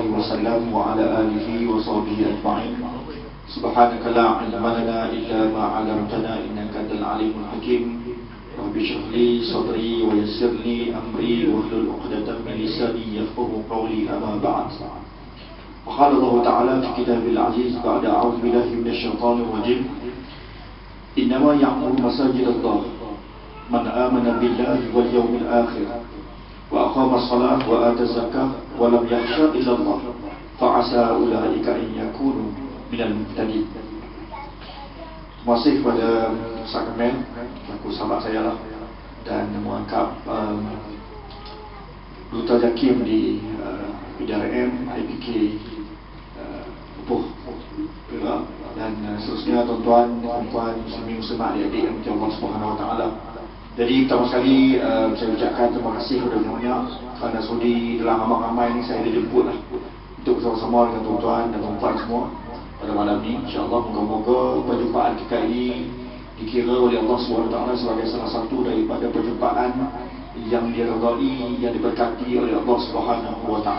عليه وسلم وعلى آله وصحبه أجمعين. سبحانك لا علم لنا إلا ما علمتنا إنك أنت العليم الحكيم. رب اشرح لي صدري ويسر لي أمري واحلل عقدة من لساني يفقهوا قولي. أما بعد، وقال الله تعالى في كتابه العزيز بعد أعوذ بالله من الشيطان الرجيم: إنما يعمر مساجد الله من آمن بالله واليوم الآخر وأقام الصلاة وآتى الزكاة ولم يخشى إلا الله فعسى أولئك أن يكونوا من المهتدين. Masih pada Sakamel, aku sahabat saya lah, dan mengangkat Duta Jakim di PDRM, IPK Puh Perak, dan seterusnya tuan-tuan, puan-puan, muslimin muslimat, adik-adik yang dimuliakan Allah Subhanahu Wa Taala. Jadi pertama sekali saya ucapkan terima kasih kepada banyak kerana sudi dalam ramai-ramai ini saya dijemput lah untuk bersama-sama dengan tuan-tuan dan tuan-puan semua pada malam ini. InsyaAllah moga-moga perjumpaan kita ini dikira oleh Allah SWT sebagai salah satu daripada perjumpaan yang diridai, yang diberkati oleh Allah SWT.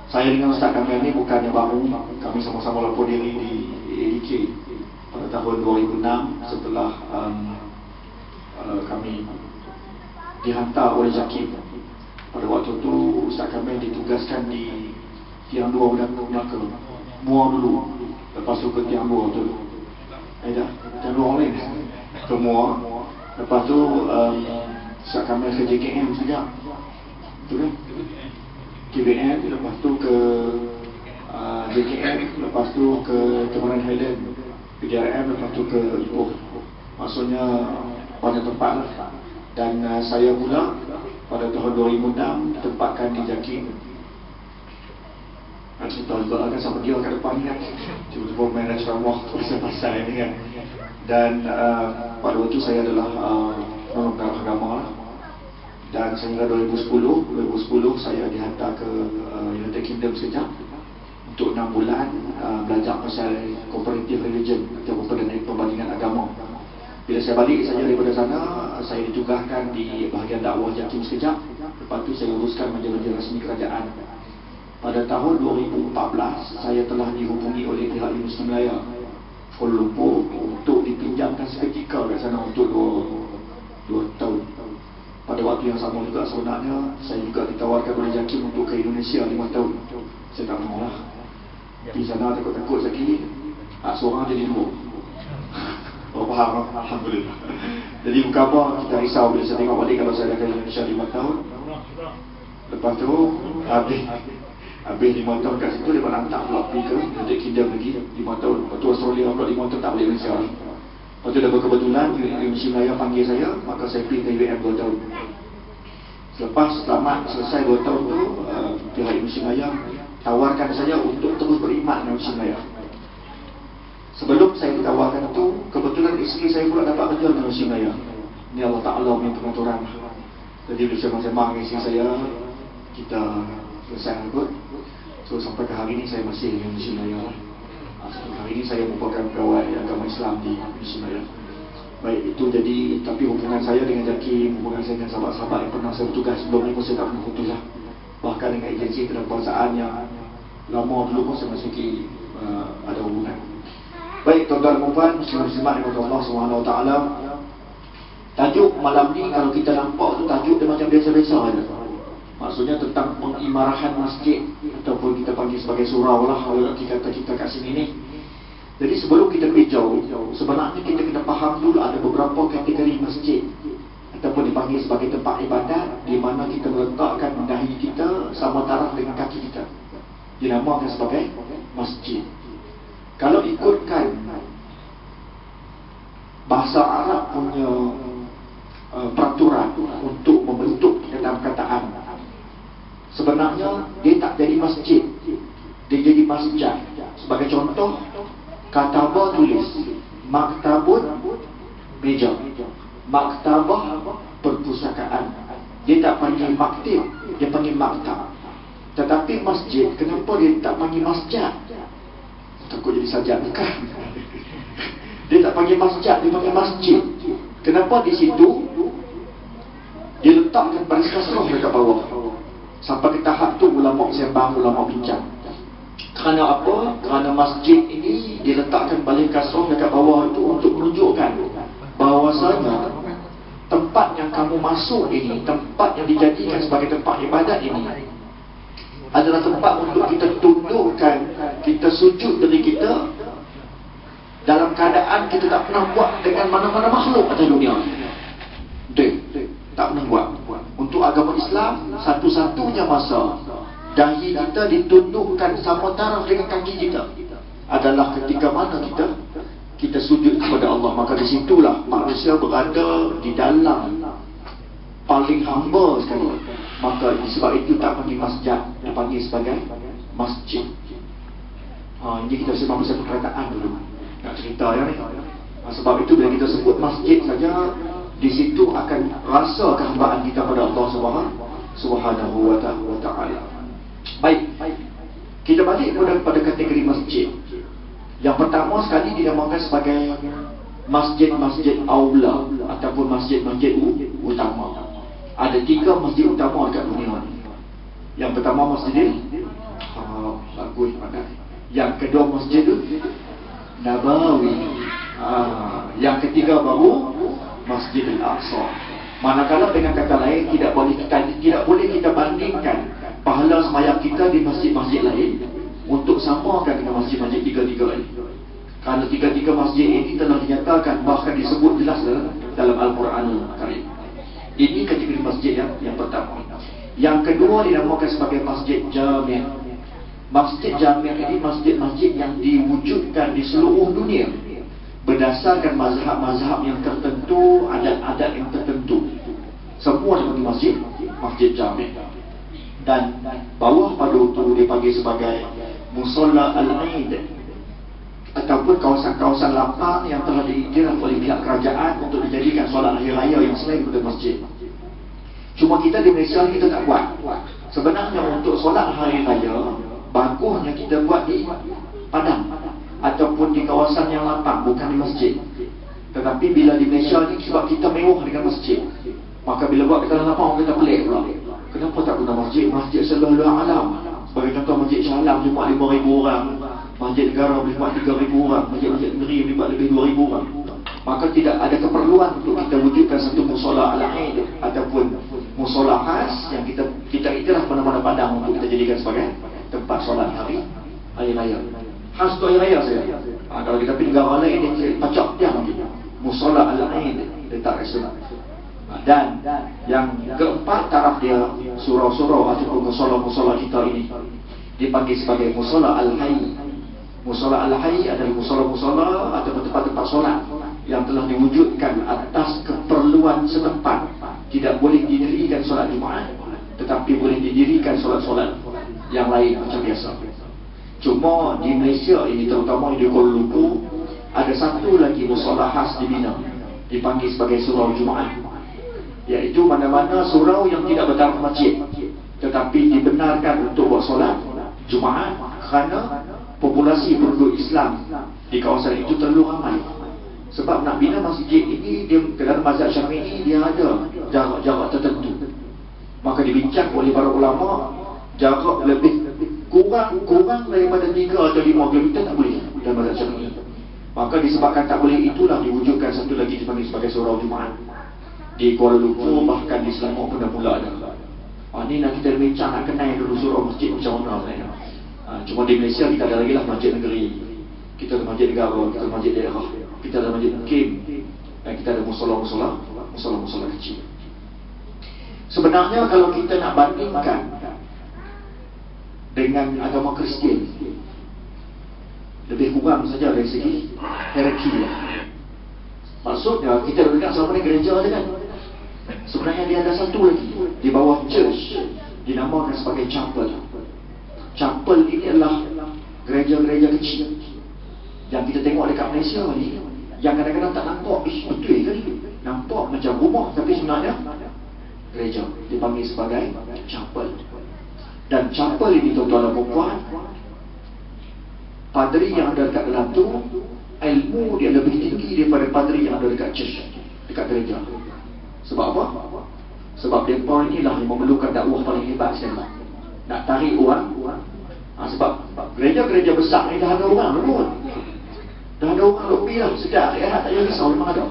Saya dengan Ustaz Kamil ni bukan yang baru. Kami sama-sama lapor diri di ADK pada tahun 2006 setelah kami dihantar oleh Jakim. Pada waktu tu Ustaz Kamil ditugaskan di Tiang Dua Melaka, Muar dulu, lepas tu ke Tiang Dua tu Tiang Dua lain ke Muar, lepas tu Ustaz Kamil ke JKM sekejap, betul kan? KBM, lepas tu ke JKM, lepas tu ke Temeran Highland, PDRM, lepas tu ke Ipoh. Maksudnya banyak tempat lah. Dan saya pula pada tahun 2006 ditempatkan di Jakim. Cerita juga kan sama dia kat depan ni kan, cuba-cuba main ceramah pasal-pasal ni kan. Dan pada waktu saya adalah pengajar agama lah. Dan sehingga 2010 saya dihantar ke United Kingdom sekejap untuk 6 bulan belajar pasal comparative religion atau perbandingan agama. Bila saya balik saja daripada sana, saya ditugaskan di bahagian dakwah Jakim sekejap. Lepas tu saya uruskan majlis-majlis rasmi kerajaan. Pada tahun 2014 saya telah dihubungi oleh pihak Universiti Melayu Kuala Lumpur untuk dipinjamkan seketika kat sana untuk 2 tahun. Pada waktu yang sama juga sebenarnya saya juga ditawarkan oleh Jakim untuk ke Indonesia 5 tahun. Saya tak mahu lah. Di sana takut-takut sakit, seorang jadi 2. Oh, faham, alhamdulillah. Jadi bukan apa kita risau bila saya tengok balik kalau saya dah ke Indonesia 5 tahun. Lepas tu habis 5 tahun kat situ, dia nak hantar pula pergi ke United Kingdom lagi 5 tahun. Lepas tu Australia pula 5 tahun tak boleh Malaysia. Lepas tu dah berkebetulan Universiti Melayu panggil saya, maka saya pergi ke UM 2 tahun. Selepas selesai 2 tahun tu, pihak Universiti Melayu tawarkan saya untuk terus beriman dengan Universiti Melayu. Sebelum saya ditawarkan itu, kebetulan isteri saya pula dapat kerja dengan Universiti Melayu. Ini Allah Ta'ala punya pengaturan. Jadi bersama-sama dengan isteri saya, kita selesai ikut. So sampai ke hari ini saya masih dengan Universiti Melayu. Sampai hari ini saya merupakan pegawai agama Islam di Universiti Melayu. Baik, itu jadi, tapi hubungan saya dengan Jakim, hubungan saya dengan sahabat-sahabat yang pernah saya bertugas sebelum ini pun saya tak pernah putus lah. Bahkan dengan agensi kebangsaan yang lama dulu pun saya masih ada hubungan. Baik, tuan-tuan dan puan, muslim-muslimat yang Allah Subhanahu Wa Taala. Tajuk malam ni kalau kita nampak tu tajuk dia macam biasa-biasa aja. Maksudnya tentang pengimarahan masjid ataupun kita panggil sebagai surau lah kalau kita kat sini ni. Jadi sebelum kita pergi jauh, sebenarnya kita kena faham dulu ada beberapa kategori masjid ataupun dipanggil sebagai tempat ibadat di mana kita meletakkan dahi kita sama taraf dengan kaki kita. Dinamakan sebagai masjid. Kalau ikutkan bahasa Arab punya peraturan untuk membentuk kataan, sebenarnya dia tak jadi masjid, dia jadi masjid. Sebagai contoh, katabah tulis, maktabun meja, maktabah perpustakaan. Dia tak panggil maktib, dia panggil maktab. Tetapi masjid, kenapa dia tak panggil masjid? Takut jadi sajak, bukan. Dia tak panggil masjid, dia panggil masjid. Kenapa di situ dia letakkan baris kasrah dekat bawah? Sampai ke tahap tu ulama sembang, ulama bincang. Kerana apa? Kerana masjid ini diletakkan balik kasut dekat bawah itu untuk menunjukkan bahawasanya tempat yang kamu masuk ini, tempat yang dijadikan sebagai tempat ibadat ini adalah tempat untuk kita tundukkan, kita sujud diri kita dalam keadaan kita tak pernah buat dengan mana-mana makhluk atas dunia. Tak pernah buat. Untuk agama Islam, satu-satunya masa dahi kita ditundukkan sama taraf dengan kaki kita adalah ketika mana kita sujud kepada Allah. Maka di situlah manusia berada di dalam paling hamba sekali. Maka sebab itu tak panggil masjid, dia panggil sebagai masjid. Ini kita sembang pasal perkataan dulu, nak cerita ya ni. Sebab itu bila kita sebut masjid saja, di situ akan rasa kehambaan kita pada Allah Subhanahu wa ta'ala. Baik, kita balik pada kategori masjid. Yang pertama sekali dinamakan sebagai masjid-masjid aula ataupun masjid-masjid utama. Ada 3 masjid utama dekat dunia ni. Yang pertama Masjidil Haram, bagus pandai. Yang kedua Masjidul Nabawi. Yang ketiga baru Masjidil Aqsa. Manakala dengan kata lain tidak boleh kita bandingkan pahala sembahyang kita di masjid-masjid lain untuk samakan dengan masjid-masjid tiga-tiga ini. Kerana tiga-tiga masjid ini telah dinyatakan, bahkan disebut jelas dalam Al-Quranul Karim. Ini kategori masjid yang pertama. Yang kedua dinamakan sebagai masjid jami'. Masjid jami' ini masjid-masjid yang diwujudkan di seluruh dunia berdasarkan mazhab-mazhab yang tertentu, adat-adat yang tertentu. Semua dipanggil masjid jami'. Dan bawah pada itu dipanggil sebagai Musalla Al-Aid, ataupun kawasan-kawasan lapang yang telah diiktiraf oleh pihak kerajaan untuk dijadikan solat hari raya yang selain pada masjid. Cuma kita di Malaysia kita tak buat. Sebenarnya untuk solat hari raya bagusnya kita buat di padang ataupun di kawasan yang lapang, bukan di masjid. Tetapi bila di Malaysia ni sebab kita mewah dengan masjid, maka bila buat kita lapang orang kita pelik pula. Kenapa tak guna masjid? Masjid Sallallahu Alam. Sebagai contoh Masjid Shah Alam boleh muat 5,000 orang, Masjid Negara boleh muat 3,000 orang, Masjid Negeri boleh muat lebih 2,000 orang. Maka tidak ada keperluan untuk kita wujudkan satu musola al-aid ataupun musola khas yang kita iktiraf mana-mana padang untuk kita jadikan sebagai tempat solat hari raya. Khas tu hari raya saya. Kalau kita pergi negara lain dia pacak dia musola al-aid letak restoran. Dan yang keempat taraf dia surau-surau ataupun musola-musola kita ini dipanggil sebagai musola al-hayy. Musola al-hayy adalah musola-musola ataupun tempat-tempat solat yang telah diwujudkan atas keperluan setempat. Tidak boleh didirikan solat Jumaat, tetapi boleh didirikan solat-solat yang lain macam biasa. Cuma di Malaysia ini, terutama di Kuala Lumpur, ada satu lagi musola khas dibina, dipanggil sebagai surau Jumaat, iaitu mana-mana surau yang tidak bertaraf masjid tetapi dibenarkan untuk buat solat Jumaat kerana populasi penduduk Islam di kawasan itu terlalu ramai. Sebab nak bina masjid ini, dia dalam mazhab Syafi'i dia ada jarak-jarak tertentu. Maka dibincang oleh para ulama, jarak lebih kurang daripada 3 atau 5 km tak boleh dalam mazhab Syafi'i. Maka disebabkan tak boleh, itulah diwujudkan satu lagi dipanggil sebagai surau Jumaat di Kuala Lumpur, bahkan di Selangor pun dah mula ada. Ni nak kita bincang, nak kenal dulu surau masjid macam mana sebenarnya. Cuma di Malaysia kita ada lagi lah masjid negeri, kita ada masjid negara, kita ada masjid daerah, kita ada masjid mukim, dan kita ada musola-musola kecil. Sebenarnya kalau kita nak bandingkan dengan agama Kristian, lebih kurang saja dari segi hierarki. Maksudnya kita dengar sama ni gereja ada kan. Sebenarnya dia ada satu lagi di bawah church, dinamakan sebagai chapel. Chapel ini adalah gereja-gereja kecil yang kita tengok dekat Malaysia ni, yang kadang-kadang tak nampak, betul ke ni? Nampak macam rumah tapi sebenarnya gereja, dipanggil sebagai chapel. Dan chapel ini tuan-tuan dan puan, padri yang ada dekat dalam tu, ilmu dia lebih tinggi daripada padri yang ada dekat church, dekat gereja. Sebab apa? Sebab mereka inilah yang memerlukan dakwah paling hebat sekali. Nak tarik orang. Sebab gereja-gereja besar ni dah ada orang pun. Dah ada orang lebih lah. Sedar ya, tak payah risau memang ada.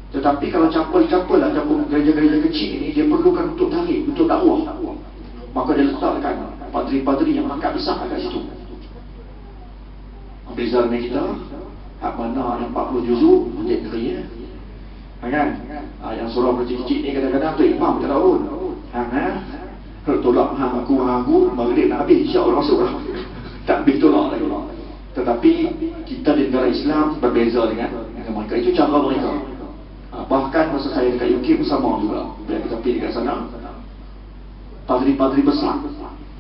Tetapi kalau campur-campur lah, campur gereja-gereja kecil ni, dia perlukan untuk tarik, untuk dakwah. Maka dia letakkan padri-padri yang mangkat besar kat situ. Beza dengan kita, hak mana yang 40 juzuk, masjid negeri ya. Kan? Yang surau kecil-kecil ni kadang-kadang tu imam tak tahu. Kalau tolak aku, maghrib nak habis, insya-Allah masuk lah. Tak habis tolak lagi. Tetapi kita di negara Islam berbeza dengan mereka. Itu cara mereka. Bahkan masa saya dekat UK pun sama juga. Bila kita pergi dekat sana, padri-padri besar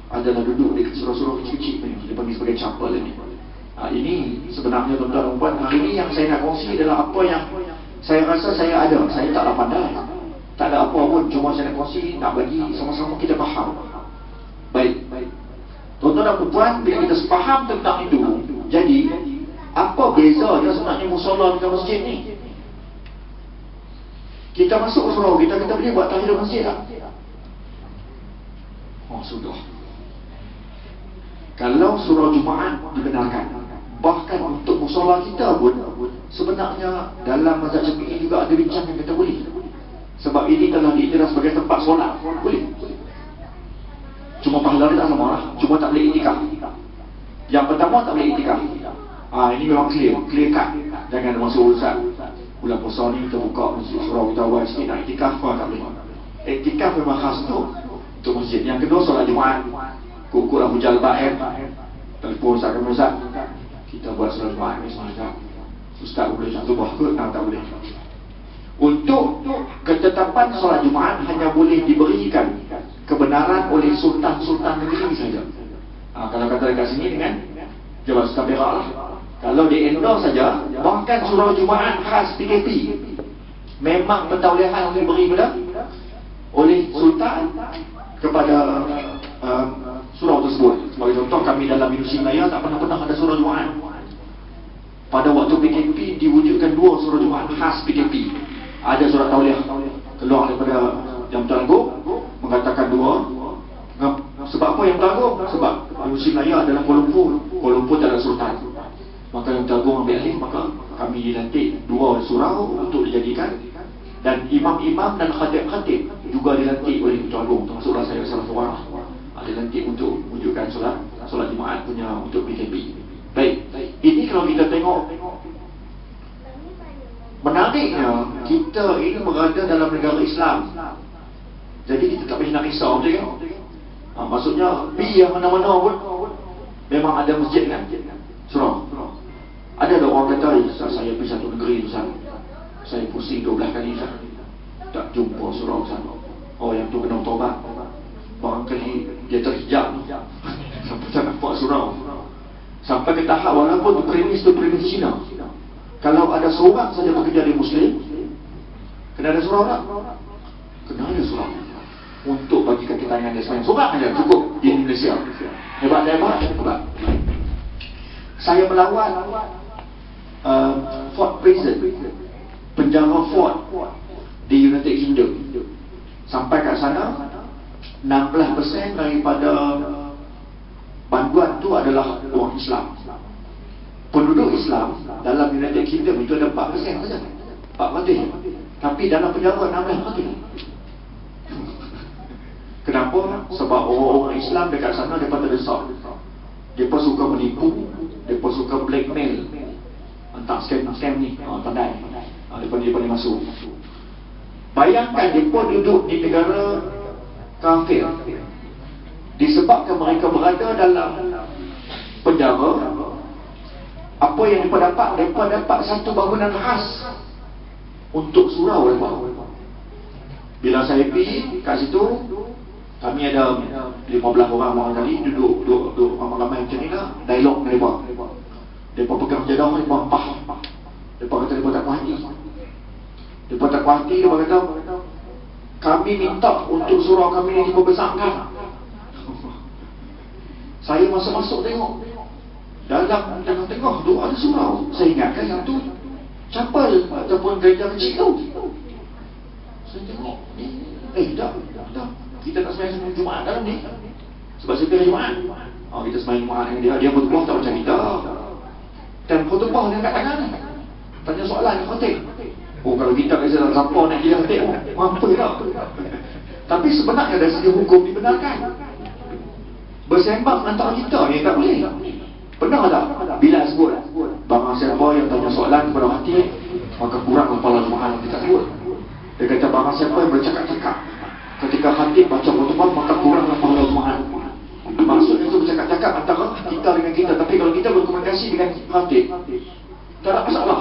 adalah duduk di surau-surau kecil-kecil ni. Dia panggil sebagai chapel ni. Ini sebenarnya tuan-tuan dan puan, hari ini yang saya nak kongsi adalah apa yang saya rasa saya ada. Saya taklah pandai, tak ada apa pun, cuma saya nak kongsi, nak bagi sama-sama kita faham. Baik, tuan-tuan dan puan, bila kita faham tentang itu, jadi apa bezanya sebenarnya musola dengan masjid ni? Kita masuk ke surau kita boleh buat tahiyat masjid tak? Oh, sudah. Kalau surau Jumaat dibenarkan, bahkan untuk musola kita pun sebenarnya dalam mazhab Syafi'i juga ada bincang yang kata boleh. Sebab ini telah diiktiraf sebagai tempat solat, boleh. Cuma pahala dia tak sama lah, cuma tak boleh itikaf. Yang pertama tak boleh itikaf. Ini memang clear cut. Jangan masuk urusan bulan puasa ni kita buka masjid surau kita awal sikit nak itikaf pun tak boleh. Itikaf memang khas untuk masjid. Yang kedua solat Jumaat. Kukulah hujan lebat telefon Ustaz kami, Ustaz kita buat solat Jumaat ni semalam. Ustaz boleh contoh ke? Tak boleh. Untuk ketetapan solat Jumaat hanya boleh diberikan kebenaran oleh sultan-sultan negeri saja. Kalau kata dekat sini dengan Jabal Sultan Perak lah. Kalau di Endor saja, bahkan surau Jumaat khas PKP memang pentaulihan yang diberi oleh sultan kepada surau tersebut. Sebagai contoh, kami dalam Indonesia Melayu tak pernah ada surau Jumaat. Pada waktu PKP diwujudkan 2 surau Jumaat khas PKP. Ada surat tauliah keluar daripada Jam Tuan Agung mengatakan 2. Sebab apa yang berlaku? Sebab Indonesia Melayu adalah Kuala Lumpur tak ada sultan. Maka yang Tuan Agung ambil alih, maka kami dilantik 2 surau untuk dijadikan, dan imam-imam dan khatib-khatib juga dilantik oleh Tuan Agung, termasuklah saya salah seorang. Dilantik untuk wujudkan solat Jumaat punya untuk PKP. Baik, ini kalau kita tengok, menariknya kita ini berada dalam negara Islam. Jadi kita tak payah nak risau, betul kan? Maksudnya pergi yang mana-mana pun memang ada masjid kan? Surau. Ada orang kata, saya pergi satu negeri Ustaz, saya pusing 12 kali Ustaz, tak jumpa surau Ustaz. Oh, yang tu kena taubat. Barangkali dia terhijab sampai tak nampak surau. Sampai ke tahap walaupun premis Cina, kalau ada seorang saja bekerja di Muslim, kena ada surau tak? Kena ada surau. Untuk bagi kaki tangan dia semayang seorang saja cukup di Indonesia. Hebat. Saya melawat Fort Prison, penjara Fort di United Kingdom. Sampai kat sana 16% daripada bantuan tu adalah orang Islam. Penduduk Islam dalam United Kingdom itu ada 4% saja. 4%. Tapi dalam penjara 16%. Kenapa? Sebab orang-orang Islam dekat sana mereka tak desak. Mereka suka menipu, mereka suka blackmail. Entah scam ni, pandai. Mereka boleh masuk. Bayangkan mereka duduk di negara kafir, disebabkan mereka berada dalam penjara. Apa yang mereka dapat? Mereka dapat satu bangunan khas untuk surau mereka. Bila saya pergi kat situ, kami ada 15 orang tadi duduk ramai-ramai macam ni lah, dialog dengan mereka. Mereka pegang jadah, mereka faham. Mereka kata mereka tak puas hati. Mereka tak puas hati, mereka kata kami minta untuk surau kami ni dibesarkan. Saya masuk tengok, dalam tengah tu ada surau. Saya ingatkan yang tu chapel ataupun gereja kecil tu. Saya tengok, Tak. Kita tak sembahyang Jumaat dalam ni. Sebab siapa yang Jumaat? Kita sembahyang Jumaat dengan dia. Dia khutbah tak macam kita. Dan khutbah dia angkat tangan. Tanya soalan ke khatib. Kalau kita kata dalam sampah nak dia khatib, mampu tak? Tapi sebenarnya dari segi hukum dibenarkan. Bersembang antara kita ni tak boleh. Pernah tak? Bila sebut barang siapa yang tanya soalan kepada khatib, maka kurang kepala Jumaat kita sebut. Dia kata barang siapa yang bercakap-cakap ketika khatib baca khutbah, maka kurang kepala Jumaat. Maksudnya itu bercakap-cakap antara kita dengan kita. Tapi kalau kita berkomunikasi dengan khatib, tak ada masalah.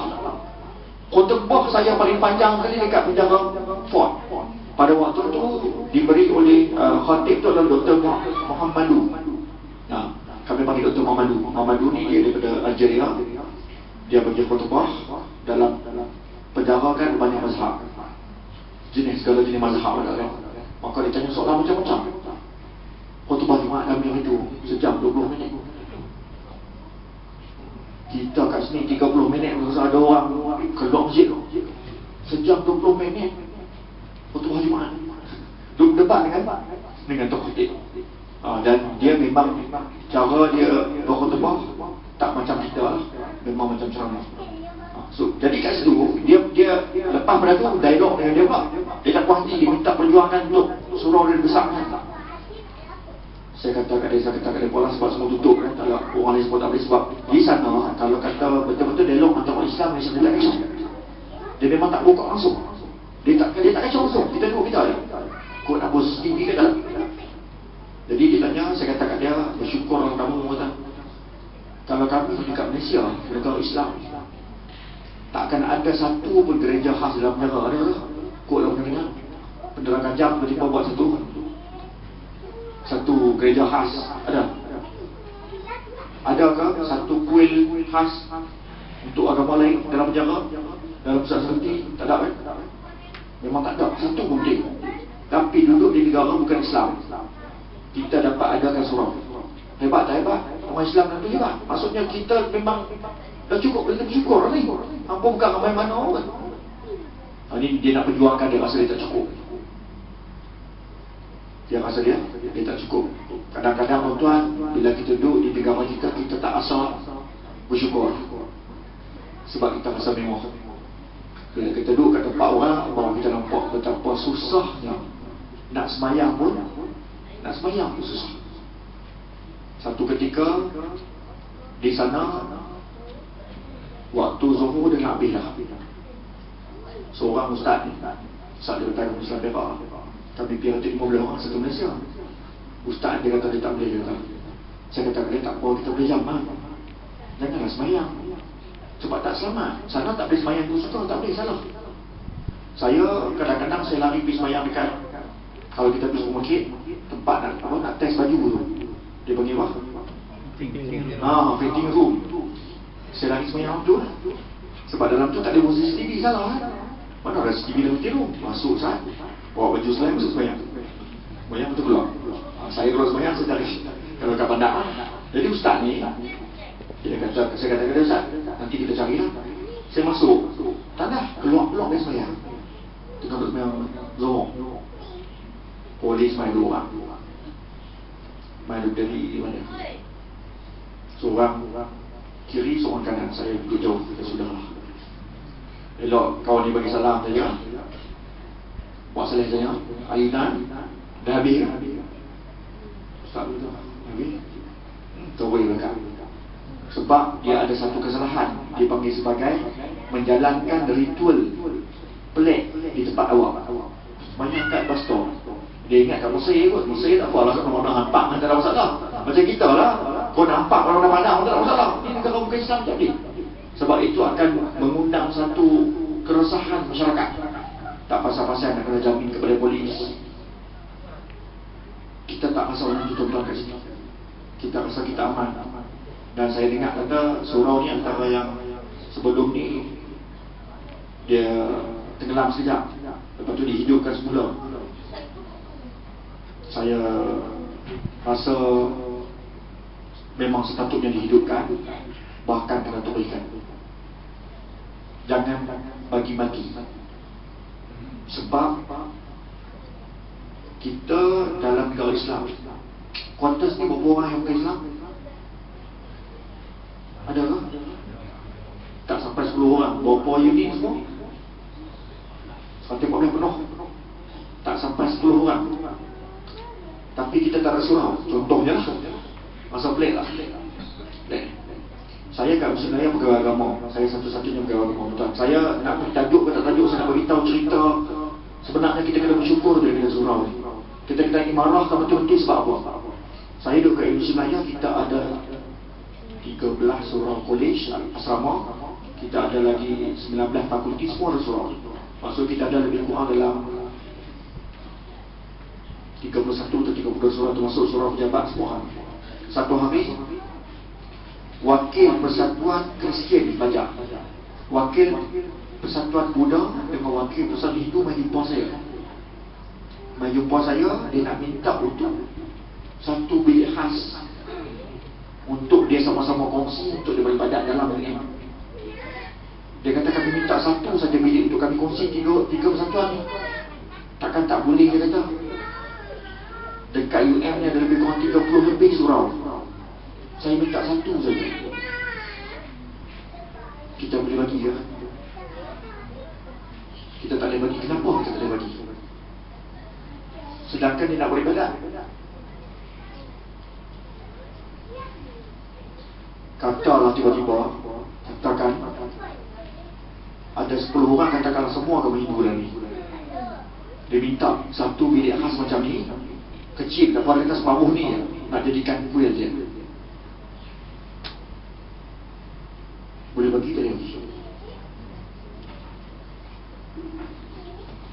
Khutbah saya paling panjang kali dekat penjara Fort. Pada waktu itu diberi oleh khatib itu adalah Dr. Muhammadu. Kami panggil Dr. Muhammadu. Muhammadu ni dia daripada Algeria. Dia bagi khutbah dalam penjara kan banyak mazhab. Segala jenis mazhab ada kan. Maka dia tanya soalan macam-macam. Khutbah Jumaat kami itu sejam 20 minit. Kita kat sini 30 minit masa ada orang keluar masjid. Sejam 20 minit khutbah Jumaat. Duduk debat dengan tok khatib. Dan dia memang cara dia berkhutbah tak macam kita lah. Memang macam ceramah. Jadi kat situ dia lepas pada tu dialog dengan dia pula. Dia tak puas hati, dia minta perjuangan untuk surau dia besarkan. Saya kata kat dia pola sebab semua tutup kan. Kalau orang lain sebut tak boleh sebab di sana kalau kata betul-betul dialog antara Islam dan Islam dia tak kacau. Dia memang tak buka langsung. Dia tak kacau langsung. Kita duduk kita je. Kau nak bos TV ke tak? Jadi dia tanya, saya kata kat dia, bersyukur kamu kata. Kalau kami dekat Malaysia, negara Islam, tak akan ada satu pun gereja khas dalam penjara. Ada ke? Kau dah pernah dengar? Penerangan jam tiba-tiba buat satu gereja khas. Adakah satu kuil khas untuk agama lain dalam penjara, dalam pusat seperti? Tak ada kan? Memang tak ada satu pun dia. Tapi duduk di negara bukan Islam, kita dapat adakan surau. Hebat tak hebat? Orang Islam nanti hebat. Maksudnya kita memang dah cukup, kita bersyukur ni. Hampa bukan ramai mana orang. Ini dia nak perjuangkan, dia rasa dia tak cukup. Dia rasa dia tak cukup. Kadang-kadang tuan-tuan, bila kita duduk di negara kita tak asal bersyukur. Sebab kita rasa mewah. Bila kita duduk kat tempat orang, baru kita nampak betapa susahnya. Nak semayang pun susah. Satu ketika di sana waktu zuhur dah nak habis dah. Seorang ustaz ni, ustaz dia datang Muslim Perak. Kami pergi 15 orang satu Malaysia. Ustaz dia kata dia tak boleh juga. Saya kata dia tak apa, kita boleh jamak. Janganlah semayang. Sebab tak selamat. Sana tak boleh semayang tu suka, tak boleh, salah. Saya kadang-kadang saya lari pergi semayang dekat, kalau kita pergi supermarket, tempat nak test baju tu. Dia panggil apa? Fitting room. Saya lari semayang tu lah. Sebab dalam tu tak ada CCTV, salah kan? Mana ada CCTV dalam fitting room? Masuk saat bawa baju selain masuk semayang. Semayang tu keluar. Saya keluar semayang, saya cari kalau kat bandar. Jadi ustaz ni, saya kata kepada ustaz, nanti kita cari lah. Saya masuk, tak dah, keluar dari semayang. Tengah duduk semayang lorong. Polis main 2 orang. Main duduk dari mana? Seorang kiri, seorang kanan. Saya duduk jauh, kita sudahlah. Elok kawan ni bagi salam saja. Buat salah saja. Ayunan dah habis kan? Ustaz tu habis. Terus belakang. Sebab dia ada satu kesalahan. Dia panggil sebagai menjalankan ritual pelik di tempat awam. Banyak kat bus stop. Dia ingat kat Mesir kot. Mesir tak apalah, kat mana nampak tak ada masalah. Macam kita lah, kau nampak kalau dah pandang tak ada masalah. Ini negara bukan Islam jadi. Sebab itu akan mengundang satu keresahan masyarakat. Tak pasal-pasal nak kena jamin kepada polis. Kita tak rasa orang tutup kat sini. Kita rasa kita aman. Dan saya dengar kata surau ni antara yang sebelum ni dia tenggelam sekejap, lepas tu dihidupkan semula. Saya rasa memang sepatutnya dihidupkan, bahkan kena tubuhkan. Jangan bagi-bagi. Sebab kita dalam negara Islam, Qantas ni berapa orang yang bukan Islam? Ada ke? Tak sampai 10 orang. Berapa unit semua? 140 penuh. Tak sampai 10 orang. Tapi kita tak ada surau. Contohnya lah, masa pelik lah. Saya kat sebenarnya pegawai agama. Saya satu-satunya pegawai agama, tuan. Saya nak beri tajuk ke tak tajuk, saya nak beritahu cerita. Sebenarnya kita kena bersyukur dengan surau ni. Kita ingin marah ke betul-betul sebab apa? Saya duduk kat Indonesia Melayu, kita ada 13 surau college, asrama. Kita ada lagi 19 fakulti, semua ada surau. Maksud kita ada lebih kurang dalam 31 atau 32 surau, termasuk surau pejabat semua. Satu hari, wakil Persatuan Kristian belajar, wakil Persatuan Buddha dengan wakil Persatuan Hindu mai jumpa saya. Mai jumpa saya, dia nak minta untuk satu bilik khas untuk dia sama-sama kongsi untuk dia beribadat dalam UM. Dia kata kami minta satu saja bilik untuk kami kongsi tiga persatuan ni. Takkan tak boleh, dia kata. Dekat UM ni ada lebih kurang 30 lebih surau. Saya minta satu saja. Kita boleh bagi ke? Kita tak boleh bagi. Kenapa kita tak boleh bagi? Sedangkan dia nak beribadat. Katalah tiba-tiba, katakan ada 10 orang, katakanlah semua agama Hindu dah ni. Dia minta satu bilik khas macam ni, kecil, dapat kita separuh ni, nak jadikan kuil je. Boleh bagi tak dia?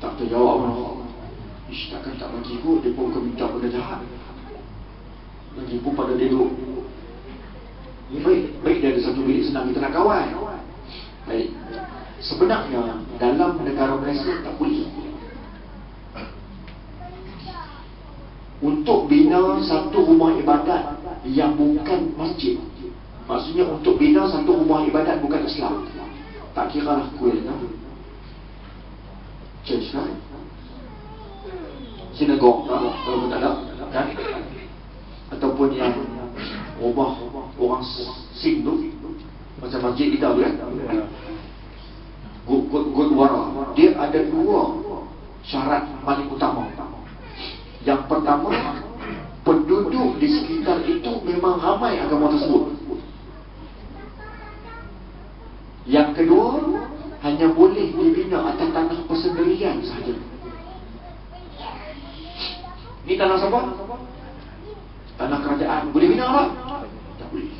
Tak terjawab orang. Ish, takkan tak bagi kot, dia pun akan minta benda jahat. Lagi pun pada dia duduk. Baik dia ada satu bilik, senang kita nak kawan. Baik. Sebenarnya dalam negara Malaysia tak boleh. Untuk bina satu rumah ibadat yang bukan masjid, maksudnya untuk bina satu rumah ibadat bukan Islam, tak kira lah kuil kan, church kan, sinagog kalau tak ada kan, ataupun yang rumah orang Sing tu, macam masjid kita tu kan, Gurdwara. Dia ada dua syarat paling utama. Yang pertama, penduduk di sekitar itu memang ramai agama tersebut. Yang kedua, hanya boleh dibina atas tanah persendirian sahaja. Ini tanah siapa? Tanah kerajaan. Boleh bina tak? Tak boleh.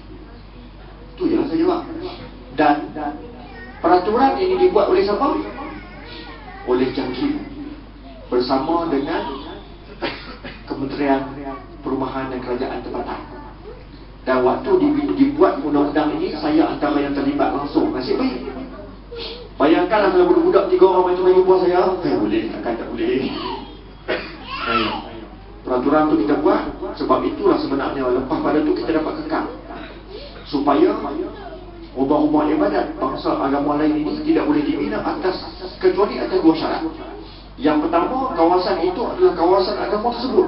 Itu je lah saya jawab. Dan peraturan ini dibuat oleh siapa? Oleh JAKIM bersama dengan Kementerian Perumahan dan Kerajaan Tempatan. Dan waktu dibuat undang-undang ini, saya antara yang terlibat langsung. Nasib baik. Bayangkanlah kalau budak-budak 3 orang macam main buah saya. Boleh, takkan tak boleh. Peraturan tu kita buat. Sebab itulah sebenarnya lepas pada tu kita dapat kekang, supaya rumah-rumah ibadat bangsa agama lain ini tidak boleh dibina kecuali atas 2 syarat. Yang pertama, kawasan itu adalah kawasan agama tersebut.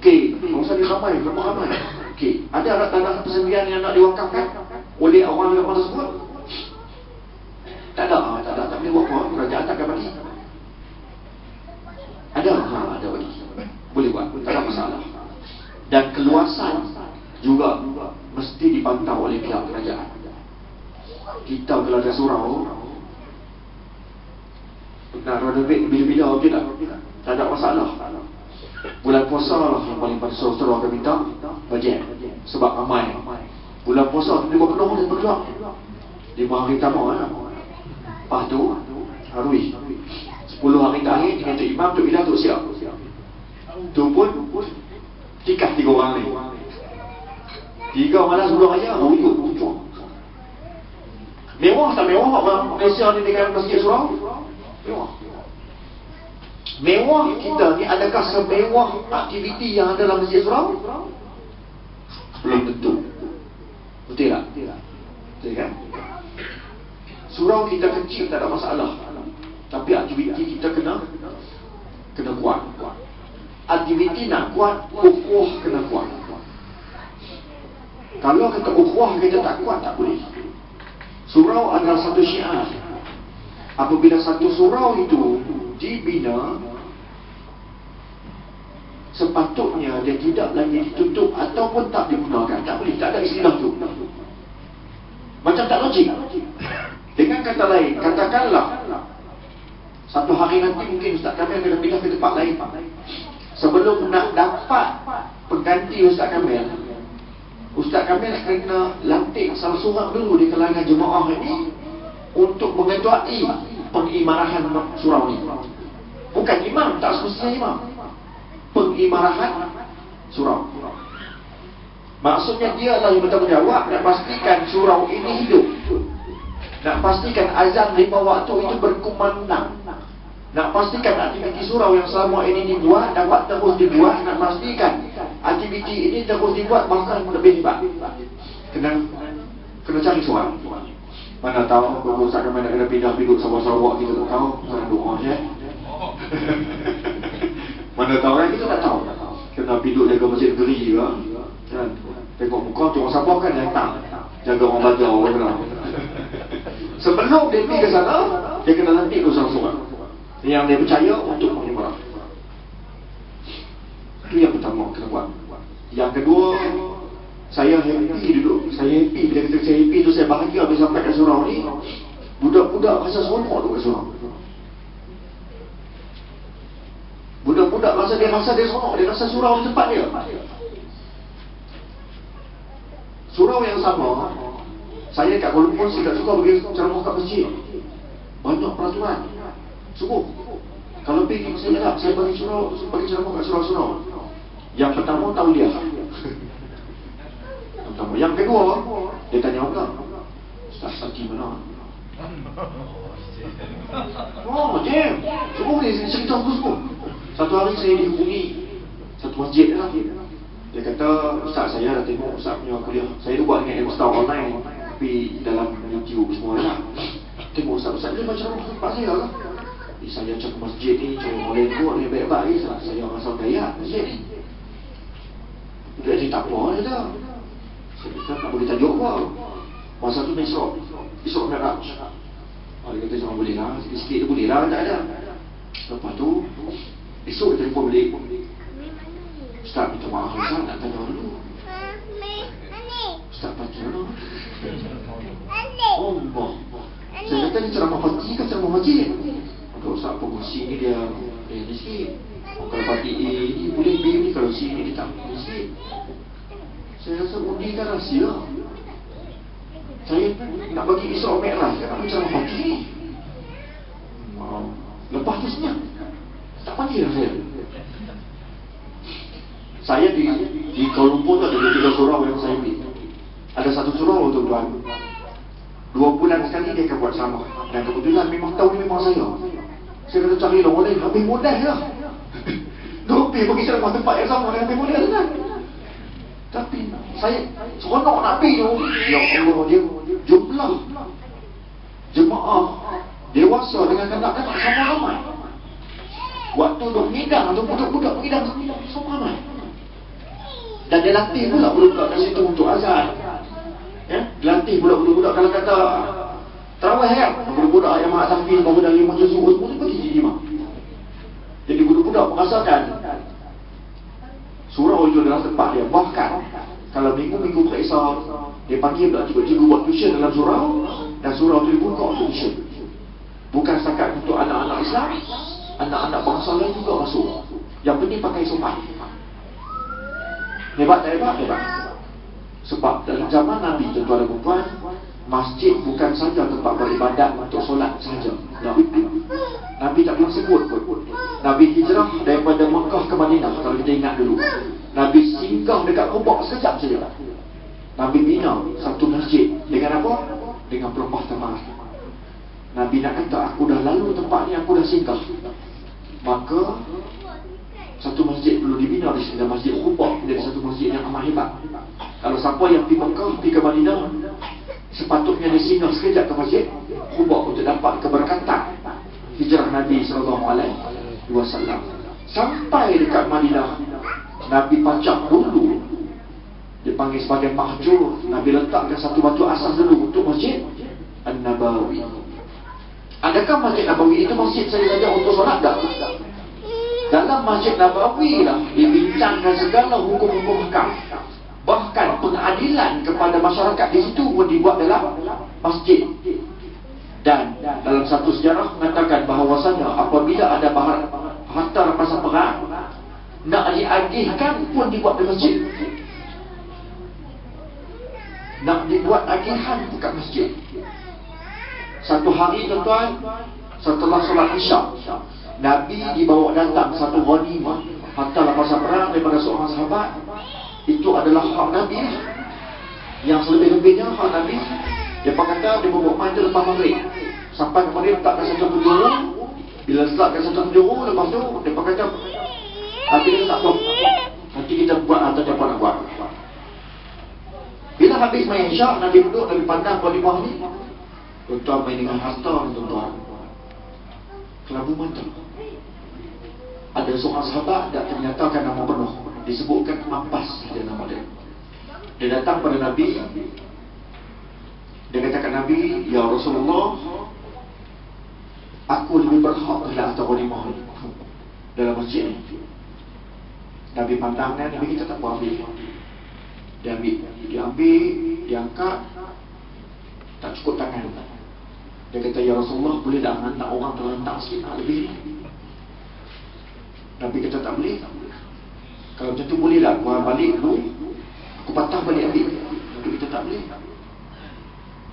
Okey, kawasan ini ramai, berapa ramai? Okey, ada alat tanah persendirian yang nak diwakafkan oleh orang agama tersebut? Tak ada, tak boleh buat apa, kerajaan tak akan bagi. Ada, ada bagi. Boleh buat, tak ada masalah. Dan keluasan juga mesti dipantau oleh pihak kerajaan. Kita kalau ada surau nak renovate bila-bila okey tak? Tak ada masalah. Bulan puasa lah yang paling pada surau akan minta bajet, sebab ramai. Bulan puasa tu dia penuh dia bergerak 5 hari pertama kan. Lepas tu harui 10 hari terakhir dengan Tok Imam, Tok Bilal, Tok Siap. Tu pun tikah 3 orang ni. 3 malam sebelum raya hujung. Mewah tak mewah orang Malaysia ni dengan masjid surau? Mewah. Mewah kita ni adakah semewah aktiviti yang ada dalam masjid surau? Belum tentu. Betul tak? Betul kan? Surau kita kecil tak ada masalah, tapi aktiviti kita kena kuat. Aktiviti nak kuat, ukhuwah kena kuat. Kalau kata ukhuwah kita tak kuat, tak boleh. Surau adalah satu syiar. Apabila satu surau itu dibina, sepatutnya dia tidak lagi ditutup ataupun tak digunakan. Tak boleh, tak ada istilah tu. Macam tak logik. Dengan kata lain, katakanlah satu hari nanti mungkin Ustaz Kamil akan pindah ke tempat lain. Sebelum nak dapat pengganti Ustaz Kamil kena lantik salah seorang dulu di kalangan jemaah ini untuk mengetuai pengimarahan surau ni. Bukan imam, tak semestinya imam. Pengimarahan surau. Maksudnya dia lah yang bertanggungjawab nak pastikan surau ini hidup, nak pastikan azan 5 waktu itu berkumandang, nak pastikan aktiviti surau yang selama ini dibuat dapat terus dibuat, nak pastikan aktiviti ini terus dibuat bahkan lebih hebat. Kena cari suara. Mana tahu kalau Ustaz Kamil nak kena pindah duduk Sarawak kita tak tahu, kena doa je. Mana tahu kan, kita tak tahu. Kena duduk jaga masjid negeri ke kan? Tengok muka tengok siapa kan yang tak jaga orang belajar orang kenal. Sebelum dia pergi ke sana, dia kena lantik seorang-seorang yang dia percaya untuk mengimarah. Itu yang pertama kena buat. Yang kedua, saya happy duduk. Saya happy. Bila kata saya happy tu, saya bahagia bila sampai kat surau ni. Budak-budak rasa seronok tu kat surau. Budak-budak rasa dia seronok. Dia rasa surau di tempat dia. Surau yang sama, saya kat Kuala Lumpur, saya tak suka bagi ceramah kat masjid. Banyak peraturan. Subuh. Kalau pergi saya tak, saya bagi ceramah kat surau-surau. Yang pertama tahu dia. Yang kedua, dia tanya orang, Ustaz Sati mana? Oh, Jam. Semua ni cerita aku semua. Satu hari saya dihubungi satu masjid lah. Dia kata, Ustaz saya dah tengok Ustaz punya kuliah. Saya buat dengan Ustaz online, tapi dalam YouTube semua lah. Tengok Ustaz dia baca ramah tempat saya lah. Saya cakap ke masjid ni, cakap boleh buat ni baik-baik. Saya rasa gaya masjid ni. Dia cerita apa dia dah. Saya kata tak boleh tajuk apa. Masa tu Isra' Mi'raj. Dia kata cuma boleh lah, sikit-sikit tu boleh lah, tak ada. Lepas tu esok dia telefon balik, Ustaz minta maaf Ustaz, nak tanya dulu. Ustaz baca dulu. Allah. Saya kata ni ceramah pagi ke ceramah masjid? Kalau Ustaz pengusi ni dia ni sikit. Kalau pagi A ni boleh B ni, kalau C ni dia tak boleh sikit. Saya rasa undi kan rahsia. Saya nak bagi Isra' Mi'raj, nak ceramah pagi ni. Lepas tu senyap. Tak panggil lah saya. Saya di Kuala Lumpur tu ada 3 surau yang saya pergi. Ada satu surau tuan-tuan, 2 bulan sekali dia akan buat ceramah. Dan kebetulan memang tahu ni memang saya. Saya kata cari orang lain, habis modal lah. Dia pergi ceramah tempat yang sama dengan habis modal kan. Tapi saya seronok nak pergi tu. Ya Allah, dia jumlah jemaah dewasa dengan kanak-kanak sama ramai. Waktu duk mengidang atau budak-budak mengidang sama ramai. Dan dia latih pula budak-budak kat situ untuk azan. Ya, dilatih budak-budak kalau kata tarawih kan, budak-budak yang mak tahfiz baru dah 5 juz semua pergi jadi imam. Jadi budak-budak merasakan surau itu adalah tempat dia. Bahkan kalau minggu-minggu periksa, dia panggil pula cikgu-cikgu buat tuition dalam surau, dan surau itu dibuka untuk tuition. Bukan setakat untuk anak-anak Islam, anak-anak bangsa lain juga masuk. Yang penting pakai sopan. Hebat tak hebat? Hebat. Sebab dalam zaman Nabi, tuan-tuan dan puan, masjid bukan saja tempat beribadat untuk solat sahaja. Nabi tak pernah sebut pun. Nabi hijrah daripada Mekah ke Madinah, kalau kita ingat dulu. Nabi singgah dekat Quba sekejap saja. Nabi bina satu masjid. Dengan apa? Dengan pelepah tanah. Nabi nak kata, aku dah lalu tempat ni, aku dah singgah. Maka satu masjid perlu dibina di sini. Masjid Quba menjadi satu masjid yang amat hebat. Kalau siapa yang pergi Mekah, pergi ke Madinah, sepatutnya dia singgah sekejap ke masjid Quba untuk dapat keberkatan hijrah Nabi SAW. Sampai dekat Madinah, Nabi pacak dulu, dipanggil sebagai mahjur. Nabi letakkan satu batu asas dulu untuk Masjid An-Nabawi. Adakah Masjid Nabawi itu masjid saja untuk solat? Tak. Dalam Masjid Nabawi lah dibincangkan segala hukum-hukum hakam. Bahkan pengadilan kepada masyarakat di situ pun dibuat dalam masjid. Dan dalam satu sejarah mengatakan bahawasanya apabila ada harta rampasan perang nak diagihkan pun dibuat di masjid. Nak dibuat agihan dekat masjid. Satu hari tuan-tuan, setelah solat Isyak, Nabi dibawa datang satu ghanimah harta rampasan perang daripada seorang sahabat. Itu adalah hak Nabi. Yang selebih-lebihnya hak Nabi. Dia kata dia bawa main lepas maghrib. Sampai ke maghrib letakkan satu penjuru. Bila letakkan satu penjuru, lepas tu dia kata Nabi dia tak tahu. Nanti kita buat atau siapa nak buat. Bila habis main Isyak, Nabi duduk, Nabi pandang ghanimah ni. Tuan-tuan main dengan harta ni tuan-tuan. Kelabu mata. Ada seorang sahabat tak ternyatakan nama penuh, disebutkan Abbas dia nama dia. Dia datang pada Nabi. Dia katakan Nabi, "Ya Rasulullah, aku lebih berhak dalam harta ghanimah dalam masjid ni." Nabi pandang dia, Nabi kita tak boleh ambil. Dia ambil, dia angkat, tak cukup tangan. Dia kata, "Ya Rasulullah, boleh tak hantar orang terlentak sikit nak lebih ni?" Nabi kata tak boleh. Kalau macam tu boleh tak gua balik dulu, aku patah balik ambil. Nabi kata tak boleh.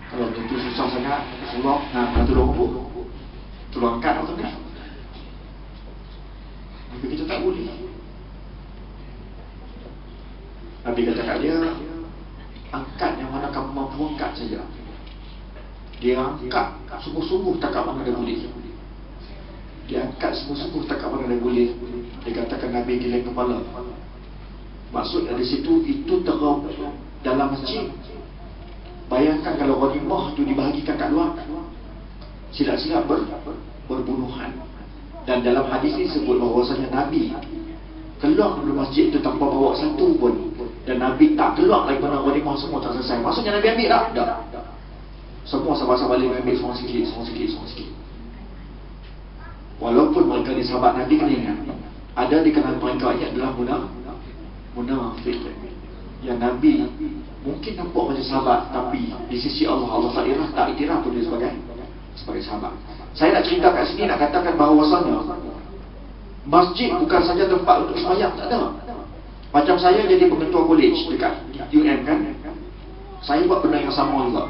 Kalau macam tu susah sangat, Rasulullah nak tolong aku, tolong angkat atau tak? Nabi kata tak boleh. Nabi kata kat dia, angkat yang mana kamu mampu angkat saja. Dia angkat sungguh-sungguh tak kat mana dia boleh. Dia angkat sungguh-sungguh tak kat mana dia boleh. Dia katakan Nabi geleng kepala. Maksud dari situ, itu teruk dalam masjid. Bayangkan kalau ghanimah tu dibahagikan kat luar, silap-silap berbunuhan. Dan dalam hadis ini sebut bahawasanya Nabi keluar dari masjid itu tanpa bawa satu pun. Dan Nabi tak keluar lagi mana ghanimah semua tak selesai. Maksudnya Nabi ambil tak? Tak. Semua sahabat-sahabat lain ambil semua sikit. Walaupun mereka ni sahabat Nabi, kena ingat, ada di kalangan mereka ini adalah munafik. Yang Nabi mungkin nampak macam sahabat, tapi di sisi Allah tak iktiraf pun dia sebagai sahabat. Saya nak cerita kat sini, nak katakan bahawasanya masjid bukan saja tempat untuk sembahyang, tak ada. Macam saya jadi pengetua college dekat UM kan, saya buat benda yang sama juga.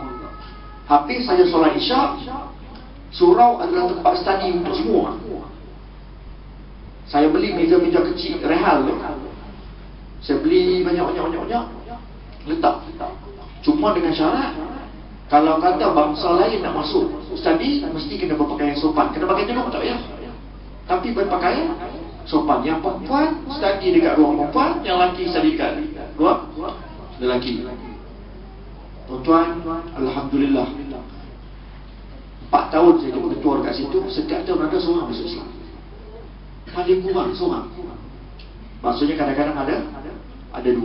Habis saya solat Isyak, surau adalah tempat study untuk semua. Saya beli meja-meja kecil rehal tu. Saya beli banyak letak. Cuma dengan syarat, kalau kata bangsa lain nak masuk study, mesti kena berpakaian sopan. Kena pakai tudung tak payah, tapi berpakaian sopan. Yang perempuan study dekat ruang perempuan, yang lelaki study dekat ruang lelaki. Tuan-tuan, alhamdulillah 4 tahun saya jadi ketua dekat situ. Setiap tahun ada seorang masuk Islam, paling kurang seorang. Maksudnya kadang-kadang ada 2.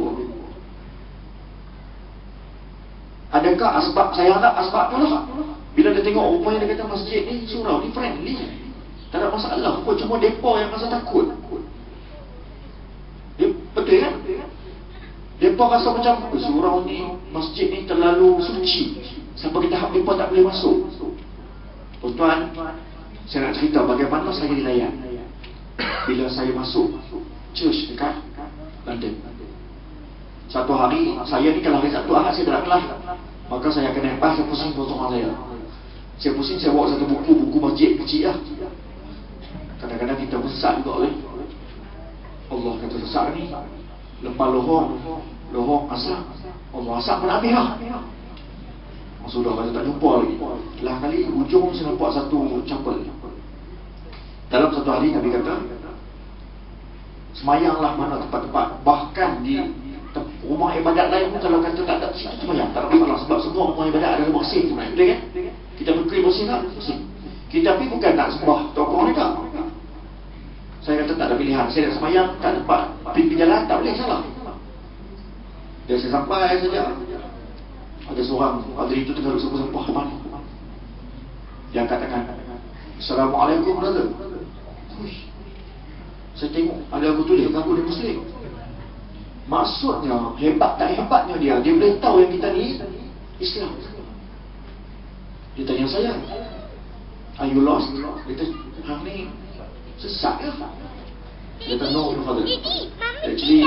Adakah asbab? Saya anggap asbab tu lah. Bila dia tengok rupanya, dia kata masjid ni, surau ni friendly, tak ada masalah. Cuma mereka yang rasa takut. Betul kan? Mereka rasa macam surau ni, masjid ni terlalu suci sampai kita mereka tak boleh masuk. Tuan-tuan, saya nak cerita bagaimana saya dilayan bila saya masuk church dekat London. Satu hari, saya ni kalau hari Sabtu Ahad saya tak nak kelas, maka saya akan naik bas, saya pusing potongan saya. Saya pusing, saya bawa satu buku masjid kecil lah. Kadang-kadang kita besar juga oleh Allah kata besar ni. Lepas lohong asap, Allah asap pun habis lah. Sudah kata tak jumpa lagi. Lah kali ujung saya nampak satu chapel. Dalam satu hari Nabi kata, semayanglah mana tempat-tempat. Bahkan di rumah ibadat lain pun kalau kata tak ada situ semayang, tak ada masalah. Sebab semua rumah ibadat ada bersih sebenarnya. Betul kan? Kita pergi bersih tak? Bersih. Kita pergi bukan nak sembah tokoh ni tak? Saya kata tak ada pilihan. Saya nak semayang, tak dapat pergi jalan, tak boleh, salah. Dan saya sampai saja, ada seorang padri itu tengah sempah depan. Dia katakan, Assalamualaikum, brother. Saya tengok, ada aku tulis, aku dia Muslim. Maksudnya, hebat tak hebatnya dia boleh tahu yang kita ni Islam. Dia tanya saya, are you lost? Dia kata, hang ni sesat ke? Dia kata, no, father. Actually,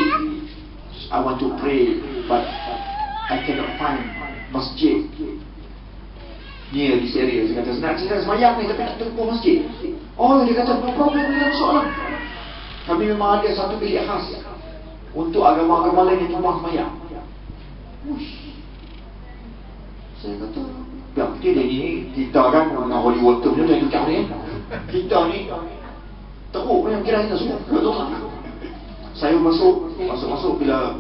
I want to pray, but I cannot find masjid near this area. Dia kata, saya semayang ni, tapi nak tempuh masjid. Oh, dia kata, no problem, tak ada soalan. Kami memang ada satu bilik khas untuk agama-agama lain yang tumpah semayang. Saya kata, ya, dia ni, kita kan dengan holy water punya dari tukar ni. Kita ni teruk yang kira kita semua. Saya masuk bila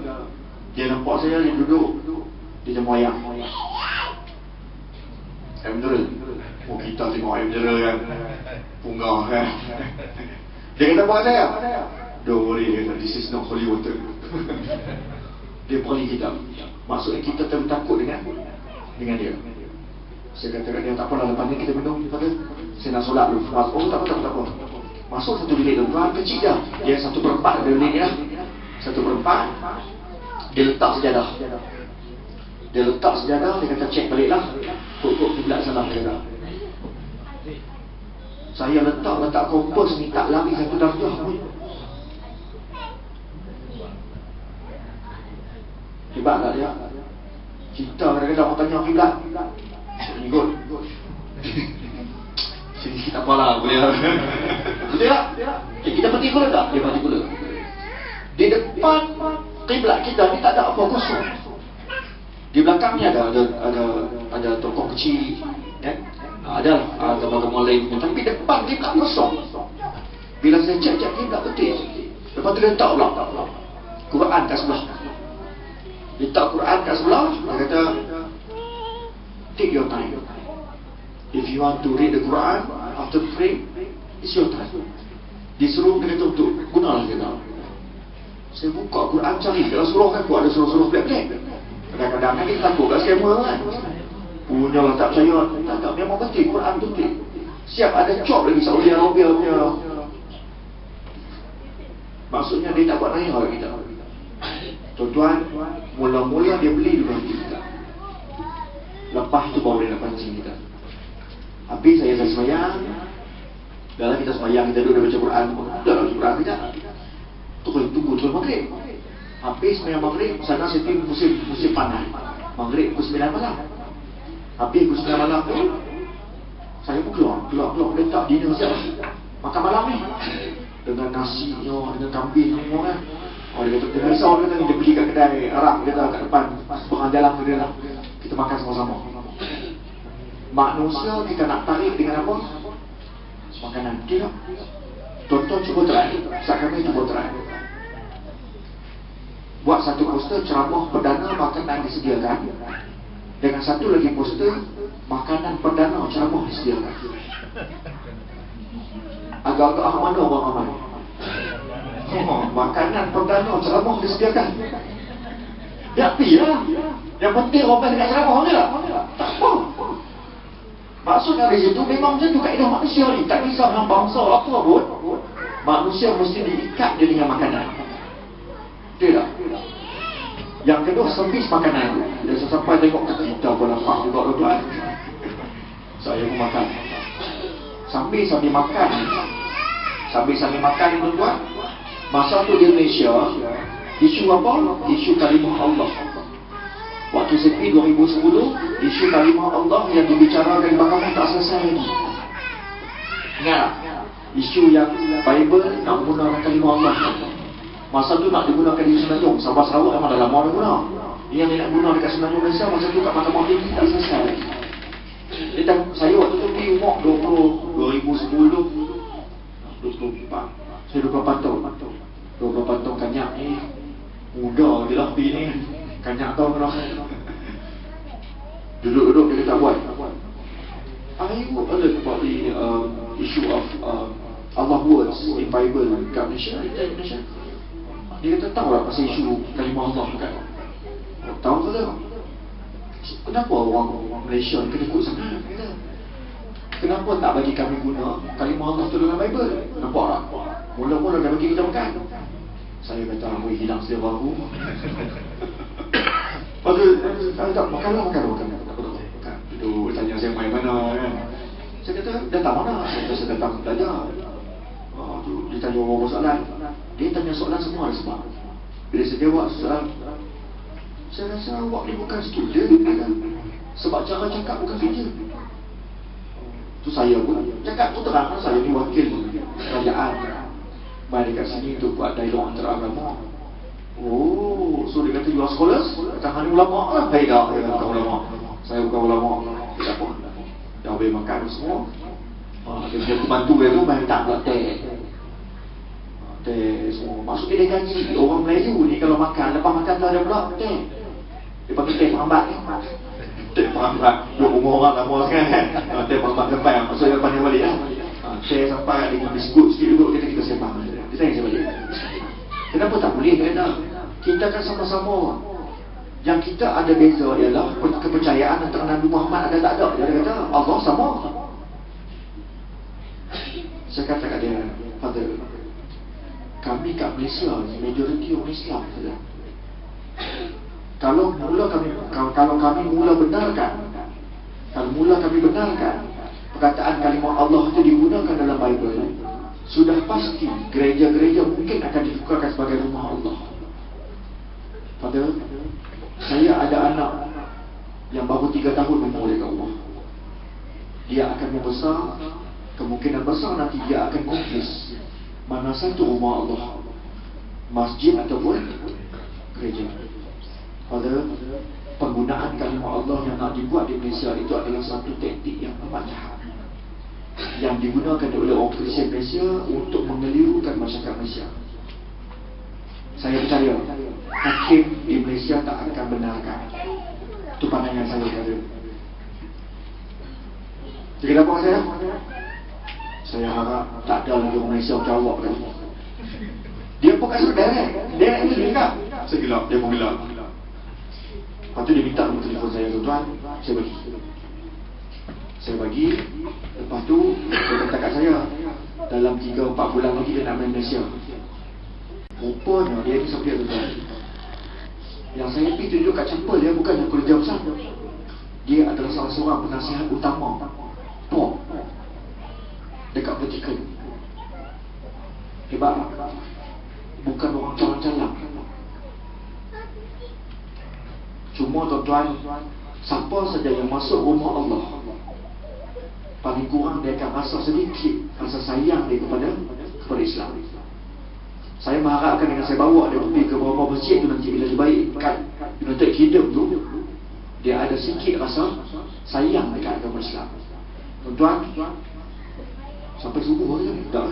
dia nampak saya, dia duduk, dia macam wayang. Air mineral. Oh, kita tengok air mineral kan, punggah kan. Dia kata buat saya, don't worry, dia kata, this is not holy water. Dia beri kita. Maksudnya kita takut dengan dia. Saya kata kat dia, tak apalah, lepas ni kita minum. Kata, saya nak solat dulu. Oh, tak apa. Masuk satu bilik tuan, kecil dah. Dia 1/4 dari bilik ni lah. 1/4. Dia letak sejadah. Dia kata cek balik lah. Kok kiblat salah, dia kata. Saya letak kompos ni tak lari 1 darjah pun. Hebat tak dia? Kita kadang-kadang orang tanya kiblat, ikut. Sini tak apalah, boleh lah. Betul tak? Kita mati pula tak? Dia mati pula. Di depan kiblat kita ni tak ada apa, kosong. Di belakangnya ada toko kecil, kan? Ada agama-agama lain, tapi depan kiblat kosong. Bila saya cek kiblat betul. Lepas tu dia letak pula Quran kat sebelah. Letak Quran kat sebelah. Dia kata, take your time. If you want to read the Quran after praying, it's your time. Disuruh dia kata untuk gunalah kita. Saya buka Quran cari dalam surah kan, ada surah-surah black-black. Kadang-kadang kan kita takut kat scammer kan. Punyalah tak percaya. Tak, memang betul Quran betul. Siap ada job lagi Saudi Arabia punya. Maksudnya dia tak buat raya kat kita. Tuan-tuan, mula-mula dia beli dulu kita. Lepas tu baru dia nak pancing kita. Habis saya semayang. Dalam kita semayang, kita duduk baca Quran. Dah baca Quran sekejap. Tunggu terus maghrib. Habis semayang maghrib, sana setiap musim panas. Maghrib pukul 9 malam. Habis pukul 9 malam tu, saya pun keluar letak dinner siap. Makan malam ni dengan nasinya, dengan kambing semua kan. Oh, dia kata, dia risau, dia kata, dia pergi kat kedai Arab, dia kata kat depan seberang jalan tu dia lah. Kita makan sama-sama. Manusia kita nak tarik dengan apa? Makanan. Kita tonton, cuba try. Saat kami cuba try. Buat satu poster ceramah perdana makanan disediakan, dengan satu lagi poster makanan perdana ceramah disediakan. Agak-agak mana orang aman? Makanan perdana ceramah disediakan. Tapi lah, yang penting orang dekat ceramah je lah. Tak apa. Maksudnya di situ memang macam tu kaedah manusia ni. Tak kisah dengan bangsa apa pun, manusia mesti diikat dia dengan makanan. Betul tak? Yang kedua, servis makanan. Dia sampai tengok kita pun lapar juga tuan. Saya pun makan. Sambil makan ni tuan. Masa tu di Malaysia, isu apa? Isu kalimah Allah. Waktu sepi 2010, isu kalimah Allah yang dibicarakan di mahkamah tak selesai lagi. Ingat, isu yang Bible nak menggunakan kalimah Allah. Masa tu nak digunakan di Semenanjung, Sabah Sarawak memang dah lama dah guna. Yang dia nak guna dekat Semenanjung Malaysia, masa tu kat mahkamah tinggi tak selesai lagi. Saya waktu tu pergi umur 2010, 24. Saya 24 tahun. 24 tahun kanyak ni muda je lah pergi ni. Kanyak tahun lah. Duduk-duduk dia tak buat. Are you alert about the issue of Allah words in Bible kat Malaysia, Indonesia. Dia kata tahu lah pasal isu kalimah Allah kan. Tahu ke tak? Kenapa orang Malaysia kena ikut sangat? Kenapa tak bagi kami guna kalimah Allah tu dalam Bible? Nampak tak? Mula-mula dah bagi kita makan. Saya kata, boleh hilang sedia baru. Lepas tu, makan. Duduk, tanya saya main mana kan. Saya kata, datang mana? Saya datang belajar. Dia tanya orang soalan. Dia tanya soalan semua ada sebab. Bila saya jawab soalan, saya rasa awak ni bukan student kan? Sebab cara cakap bukan kerja. Tu saya pun cakap tu terang, saya ni wakil kerajaan. Mari dekat sini untuk buat dialog antara agama. Oh, so dia kata you are scholars? Kata hanya ulama lah. Baik dah, dia kata ulama. Saya bukan ulama. Tidak apa. Dah boleh makan semua. Dia punya pembantu dia tu main tak pula teh. Teh semua. Maksud dia gaji. Orang Melayu ni kalau makan, lepas makan tu ada pula teh. Dia panggil teh perambat. Teh perambat. 20 orang lah bos kan. Teh perambat sampai. Maksudnya lepas dia balik lah. Teh sampai dengan biskut sikit duduk, kita sembang. Dia tanya saya balik. Kenapa tak boleh kata? Kita kan sama-sama. Yang kita ada beza ialah kepercayaan antara Nabi Muhammad ada tak ada. Dia kata Allah sama. Saya kata kat dia, Father, kami kat Malaysia majoriti orang Islam saja. Kalau kami mula benarkan perkataan kalimah Allah itu digunakan dalam Bible, sudah pasti gereja-gereja mungkin akan ditukarkan sebagai rumah Allah. Pada saya ada anak yang baru 3 tahun umur dekat rumah. Dia akan membesar, kemungkinan besar nanti dia akan confuse mana satu rumah Allah, masjid ataupun gereja. Pada penggunaan kalimah Allah yang nak dibuat di Malaysia itu adalah satu taktik yang amat jahat, yang digunakan oleh orang Kristian Malaysia untuk mengelirukan masyarakat Malaysia. Saya percaya hakim di Malaysia tak akan benarkan. Itu pandangan saya kata. Jadi apa saya? Saya harap tak ada lagi orang Malaysia jawab kan. Dia pun kasih direct. Direct ni dia cakap. Saya gelap, dia pun gelap. Lepas tu dia minta nombor telefon saya, tuan, saya bagi. Lepas tu dia kata kat saya, dalam 3-4 bulan lagi dia nak main Malaysia. Rupanya dia ni siapa dia, tuan? Yang saya pergi tunjuk kat chapel dia bukan yang kerja besar. Dia adalah salah seorang penasihat utama POP dekat Vatican. Hebat. Bukan orang calang-calang. Cuma tuan-tuan, siapa saja yang masuk rumah Allah, paling kurang dia akan rasa sedikit rasa sayang dia kepada Islam. Saya mengharapkan dengan saya bawa dia pergi ke beberapa masjid tu nanti, bila dia baik kat United Kingdom tu, dia ada sikit rasa sayang dekat agama Islam. Tuan-tuan, sampai subuh je tak.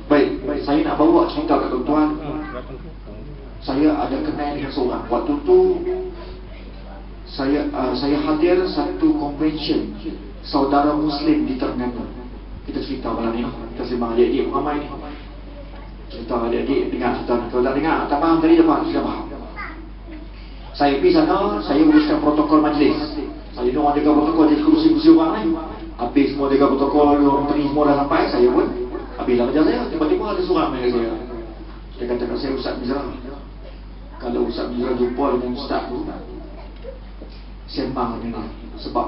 Baik, saya nak bawa cerita kat tuan-tuan. Saya ada kenal dengan seorang. Waktu tu saya hadir satu convention saudara Muslim di Terengganu. Kita cerita malam ni, kita sembang adik-adik ramai ni. Cerita adik-adik, dengar cerita. Kalau tak dengar, tak faham tadi, sudah faham. Saya pergi sana, saya uruskan protokol majlis. Saya ni orang jaga protokol, jadi kursi-kursi orang ni. Habis semua jaga protokol, orang teri semua dah sampai, saya pun habislah kerja saya. Tiba-tiba ada seorang dengan saya. Dia kata kat saya, Ustaz Mizra, kalau Ustaz Mizra jumpa dengan Ustaz tu, sembang dengan dia. Sebab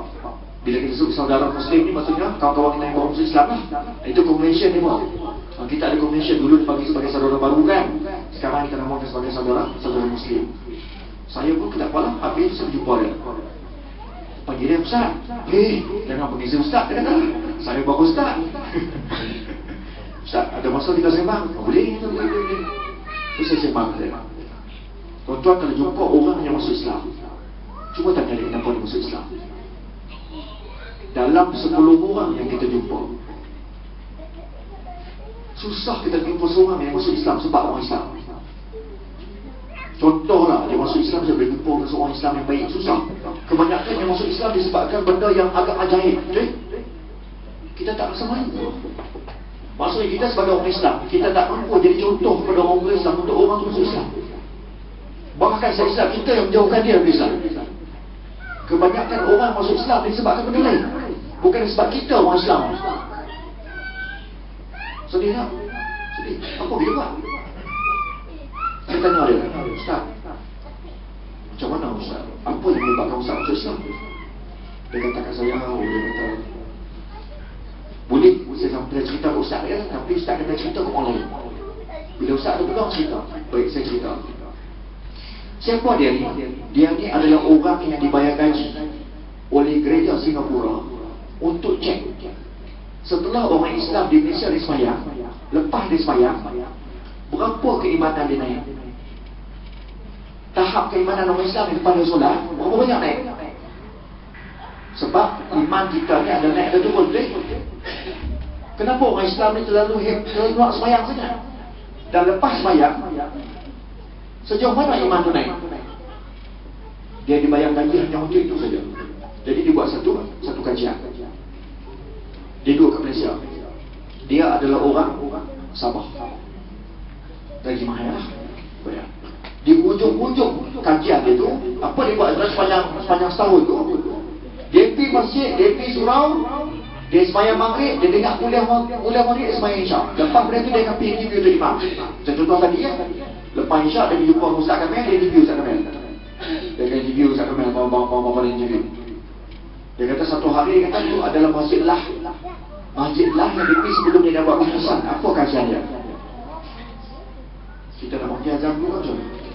bila kita sebut saudara Muslim ni, maksudnya kawan-kawan kita yang baru masuk Islam lah. Itu convention ni pun. Kita ada convention dulu dipanggil sebagai saudara baru kan. Sekarang kita namakan sebagai saudara Muslim. Saya pun kena kepala, habis saya jumpa dia. Panggil dia, Ustaz. Jangan panggil saya Ustaz, dia kata. Saya baru Ustaz. Ustaz, ada masa kita sembang? Boleh. Terus saya sembang dia. Tuan-tuan kalau jumpa orang yang masuk Islam, cuba tanya dia kenapa dia masuk Islam. Dalam 10 orang yang kita jumpa, susah kita jumpa seorang yang masuk Islam sebab orang Islam. Contohlah, dia masuk Islam, saya boleh jumpa dengan seorang Islam yang baik, susah. Kebanyakan yang masuk Islam disebabkan benda yang agak ajaib. kita tak rasa malu. Maksudnya kita sebagai orang Islam, kita tak mampu jadi contoh kepada orang Islam untuk orang masuk Islam. Bahkan saya Islam, kita yang menjauhkan dia dari Islam. Kebanyakan orang masuk Islam disebabkan benda lain, bukan sebab kita orang Islam. Sedih tak? Sedih. Apa dia buat? Saya tanya dia, Ustaz, macam mana Ustaz? Apa yang menyebabkan Ustaz masuk Islam? Dia kata kat saya, dia kata, boleh saya cerita ke Ustaz ya, tapi Ustaz kena cerita ke orang lain. Bila Ustaz ada peluang cerita, baik saya cerita. Siapa dia ni? Dia ni adalah orang yang dibayar gaji oleh gereja Singapura untuk cek setelah orang Islam di Malaysia dia sembahyang, lepas dia sembahyang, berapa keimanan dia naik. Tahap keimanan orang Islam lepas dia solat, berapa banyak naik? Sebab iman kita ni ada naik ada turun. Kenapa orang Islam ni terlalu nak sembahyang saja? Dan lepas sembahyang, sejauh mana iman tu naik? Dia dibayar gaji hanya untuk itu saja. Jadi dia buat satu kajian. Dia duduk kat Malaysia. Dia adalah orang Sabah. Gaji mahal lah. Bayar. Di hujung-hujung kajian dia tu, apa dia buat sepanjang setahun tu? Dia pergi masjid, dia pergi surau, dia sembahyang maghrib, dia dengar kuliah maghrib, dia sembahyang isyak. Lepas benda tu dia akan pergi interview tu imam. Macam contoh tadi ya. Lepas isyak dia jumpa Ustaz Kamil, dia interview Ustaz Kamil. Dia akan interview Ustaz Kamil, apa interview. Dia kata satu hari dia kata tu adalah masjid lah yang dia pergi sebelum dia dapat keputusan. Apa kajian dia? Kita nak pergi azam dulu kan macam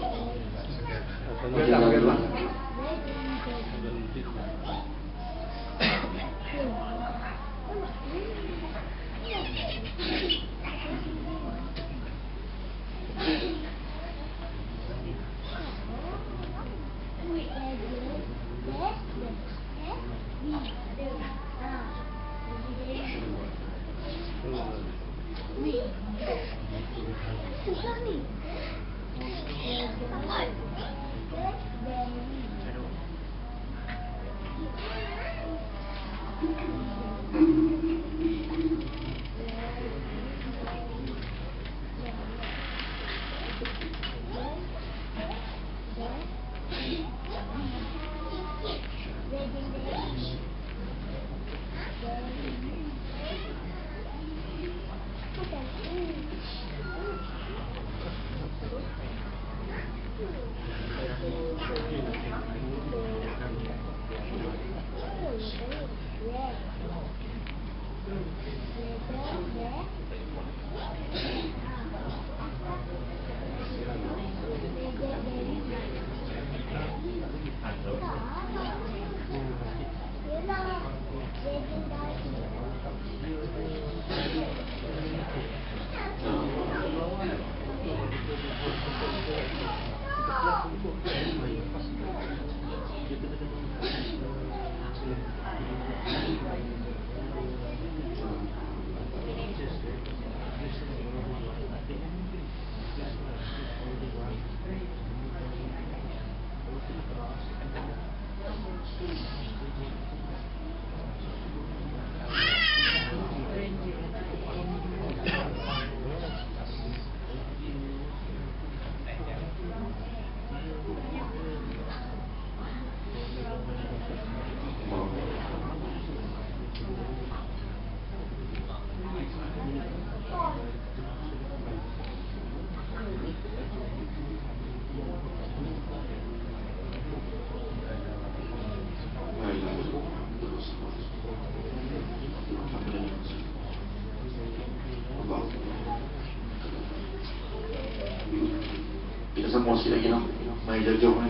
semua sikit lagi lah. Mari jauh-jauh ni.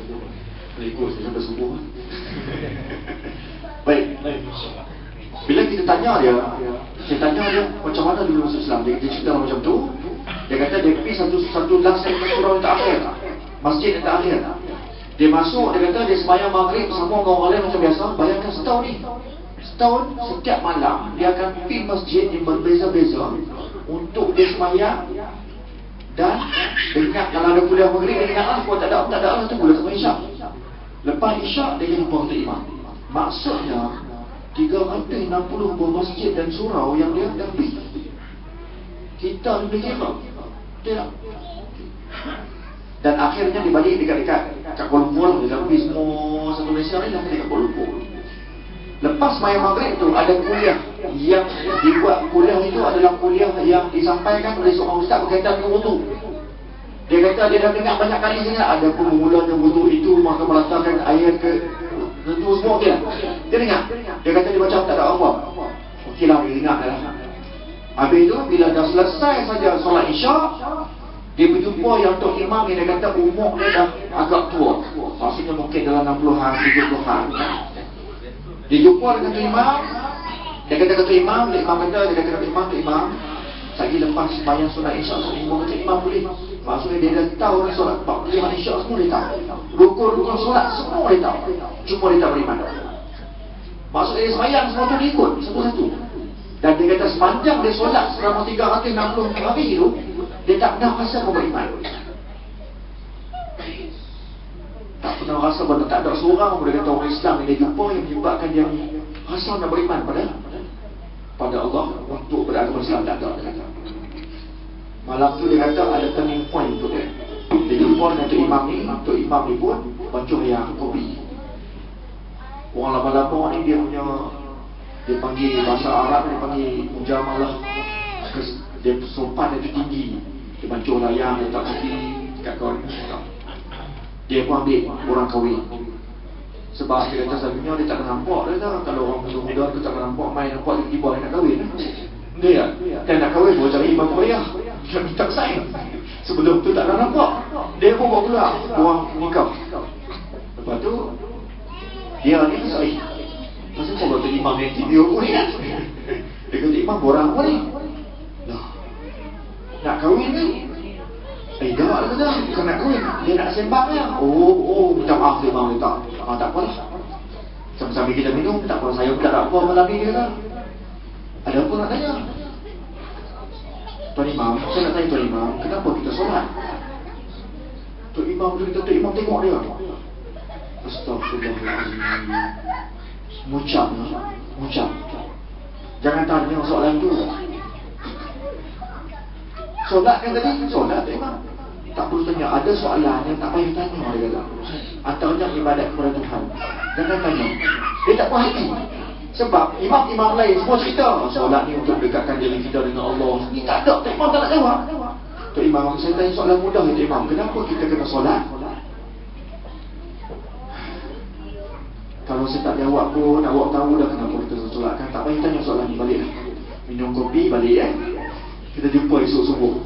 Berikut saya sampai subuh. Baik. Bila kita tanya dia, saya tanya dia macam mana dulu masuk Islam. Dia cerita macam tu. Dia kata dia pergi satu last time surau yang terakhir, masjid yang terakhir. Dia masuk, dia kata dia sembahyang maghrib sama orang lain macam biasa. Bayangkan setahun ni. Setahun, setiap malam dia akan pergi masjid yang berbeza-beza untuk dia sembahyang. Dan dengar kalau ada kuliah maghrib dia dengar lah. Kalau tak ada lah tu boleh sampai isyak. Lepas isyak dia jadi pulang untuk imam. Maksudnya 360 buah masjid dan surau yang dia tapi kita lebih kira tidak. Dan akhirnya dibalik dekat Kuala Lumpur, tapi semua satu Malaysia ni dah dekat Kuala Lumpur. Lepas maya maghrib tu ada kuliah yang dibuat. Kuliah itu adalah kuliah yang disampaikan oleh seorang ustaz berkaitan dengan wudu. Dia kata dia dah dengar banyak kali sangat ada permulanya wudu itu maka meletakkan air ke tentu semua okey lah. Dia dengar. Dia kata dia baca tak ada apa. Okeylah dia dengar dah. Habis itu bila dah selesai saja solat Isyak, dia berjumpa yang Tok Imam ni. Dia kata umur dia dah agak tua. Maksudnya mungkin dalam 60-an, 70-an. Dia jumpa dengan Tok Imam. Dia kata Tok Imam, Tok Imam kata, dia kata Tok Imam, lagi lepas sembahyang solat Isyak semua Tok Imam boleh. Maksudnya dia dah tahu solat 45 Isyak semua dia tahu. Rukun-rukun solat semua dia tahu. Cuma dia tak beriman. Maksudnya dia sembahyang semua tu dia ikut satu-satu. Dan dia kata sepanjang dia solat selama 360 hari tu, dia tak pernah rasa beriman. Tak pernah rasa pada tak ada seorang pun dia kata orang Islam yang dia jumpa yang menyebabkan dia rasa nak beriman pada Allah untuk beragama Islam. Tak ada, dia kata. Malam tu dia kata ada turning point untuk dia. Dia jumpa dengan Tok Imam ni. Tok Imam ni pun baca yang kopi. Orang lama-lama ni dia punya, dia panggil bahasa Arab, dia panggil mujamalah. Dia sopan dia tinggi. Dia baca layang, dia tak kopi kat kawan. Dia pun ambil orang kahwin. Sebab dia kata selalunya dia tak nampak dia tak. Kalau orang muda-muda tu tak nampak main nampak tiba-tiba dia nak kahwin. Dia kan nak kahwin boleh cari imam bayar. Dia minta sign. Sebelum tu tak nampak. Dia pun bawa keluar orang nikah. Lepas tu dia ni sorry. Pasal kau kata imam ni video pun ni kan. Dia kata imam borang apa ni? Lah. Nak kahwin ni. Tak kata, bukan nak kahwin. Dia nak sembang ya. Oh, minta maaf dia imam dia tak. Tak apalah. Sambil-sambil kita minum, tak apa, saya pun tak ada apa malam ni dia kata. Ada apa nak tanya? Tuan Imam, saya nak tanya Tuan Imam, kenapa kita solat? Tuan Imam tu kita, Tuan Imam tengok dia. Astaghfirullahaladzim. Mucam. Jangan tanya soalan tu. Solat kan tadi? Solat Tuan Imam. Tak perlu tanya, ada soalan yang tak payah tanya dia kata. Antaranya ibadat kepada Tuhan. Jangan tanya. Dia tak puas hati. Sebab imam-imam lain semua cerita solat ni untuk dekatkan diri kita dengan Allah. Ni tak ada, Tok Imam tak nak jawab. Tok Imam, saya tanya soalan mudah Tok Imam, kenapa kita kena solat? Kalau saya tak jawab pun, awak tahu dah kenapa kita solat kan. Tak payah tanya soalan ni, baliklah. Minum kopi, balik Kita jumpa esok subuh.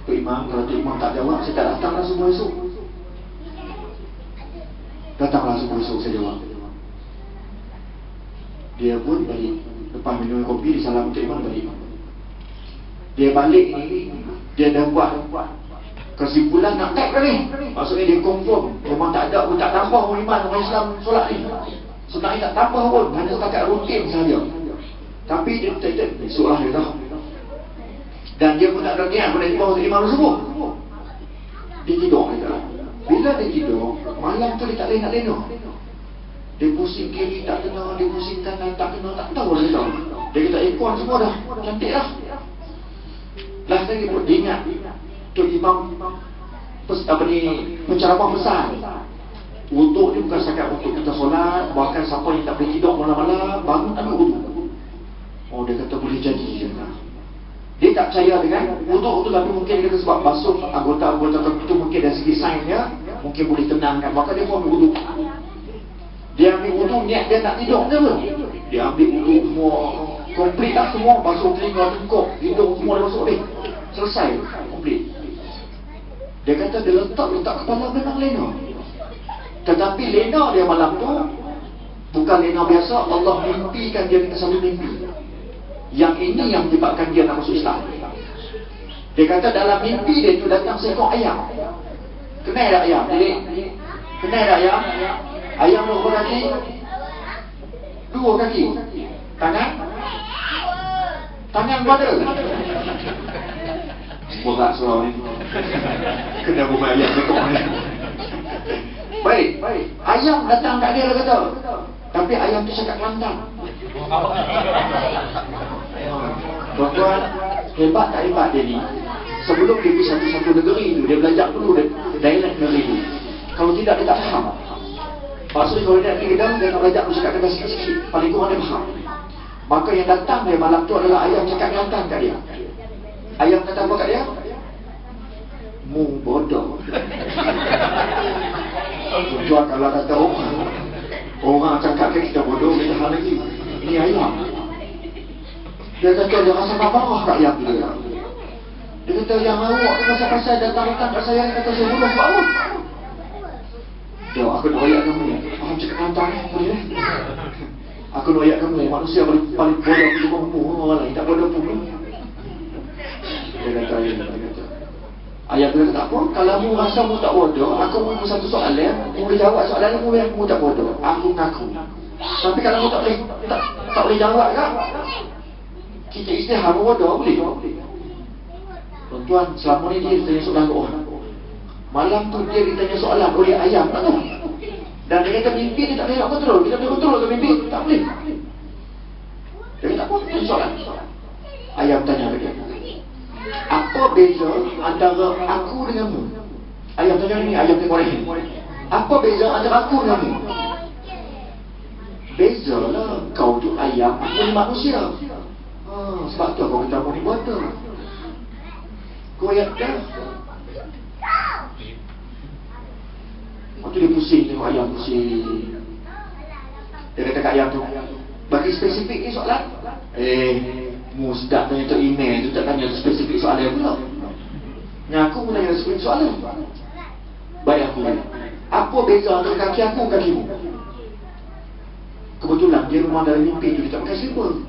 Tok Imam, kalau Tok Imam tak jawab, saya tak datanglah subuh esok. Datanglah subuh esok, saya jawab. Dia pun balik. Lepas minum kopi, dia salam Tok Imam, balik. Dia balik ni, dia dah buat kesimpulan nak tag ni. Maksudnya dia confirm, memang tak ada pun, tak tambah pun iman orang Islam solat ni. Sebenarnya tak tambah pun, hanya setakat rutin sahaja. Tapi dia tak esoklah dia tahu. Dan dia pun tak ada niat pada imam untuk imam subuh. Dia tidur dia. Bila dia tidur, malam tu dia tak boleh nak lena. Dia pusing kiri tak kena, dia pusing kanan tak kena, tak tahu dia tahu. Dia kata ekor semua dah, cantik dah. Last lagi pun dia ingat Tok Imam penceramah besar. Untuk ni bukan setakat untuk kita solat, bahkan siapa yang tak boleh tidur malam-malam bangun ambil wudu. Oh, dia kata boleh jadi je lah. Dia tak percaya dengan wudu tu, tapi mungkin dia kata sebab basuh anggota-anggota tertentu mungkin dari segi sainsnya mungkin boleh tenangkan, maka dia pun ambil wudu. Dia ambil wudu, niat dia nak tidur je pun. Dia ambil wudu semua komplit lah semua, basuh telinga, tengkok, hidung semua dia basuh habis. Selesai, komplit. Dia kata dia letak kepala memang lena. Tetapi lena dia malam tu bukan lena biasa, Allah mimpikan dia dengan satu mimpi. Yang ini yang menyebabkan dia nak masuk Islam. Dia kata dalam mimpi dia tu datang seekor ayam. Kenal tak ayam? Kenal tak ayam? Ayam berapa kaki? 2 kaki. Tangan berapa? Borak surau ni. Kena rumah ayam sekor ni. Baik. Ayam datang kat dia, dia kata, Tapi ayam tu cakap Kelantan. Tuan-tuan, hebat tak hebat dia ni? Sebelum dia pergi satu-satu negeri tu, dia belajar dulu dialek negeri tu. Kalau tidak, dia tak faham. Maksudnya kalau dia pergi Kedah, dia nak belajar cakap Kedah sikit-sikit. Paling kurang dia faham. Maka yang datang dia malam tu adalah ayam cakap Kelantan kat dia. Ayam kata apa kat dia? Mu bodoh. Tuan kalau kata orang cakap kita bodoh, kita hal lagi. Ini ayam. Dia kata dia rasa marah kat ayam dia. Dia kata yang awak tu pasal-pasal datang-datang kat saya, kata saya bodoh sebab dia, aku nak royak kamu ni. Faham cakap Kelantan ni? Aku nak royak kamu, manusia paling bodoh di rumahmu. Orang lain tak bodoh pun. Dia kata ayam, dia kata. Ayah dia kata tak apa, kalau mu rasa mu tak bodoh, aku mu satu soalan, mu boleh jawab soalan mu tak bodoh. Aku mengaku. Tapi kalau mu tak boleh jawab kan? Kita istihar mu bodoh boleh. Tuan-tuan, selama ni dia ditanya soalan orang. Malam tu dia ditanya soalan oleh ayam, tak tahu. Dan dia kata mimpi dia tak boleh nak kontrol. Kita boleh kontrol ke mimpi? Tak boleh. Dia kata apa? Tanya soalan. Ayam tanya dia. Apa beza antara aku denganmu? Ayam tanya ni, ayam tengok ni. Apa beza antara aku denganmu? Beza lah, kau tu ayam, aku ni manusia. Sebab tu aku kata aku ni bodoh. Kau ayat dah. Waktu dia pusing tengok ayam pusing. Dia kata kat ayam tu, bagi spesifik ni soalan. Mu sedap tanya tu email tu, tak tanya spesifik soalan pula. Yang aku pun tanya spesifik soalan. Baik aku ni, apa beza antara kaki aku dan kakimu? Kebetulan dia rumah dalam mimpi tu, dia tak pakai slipper.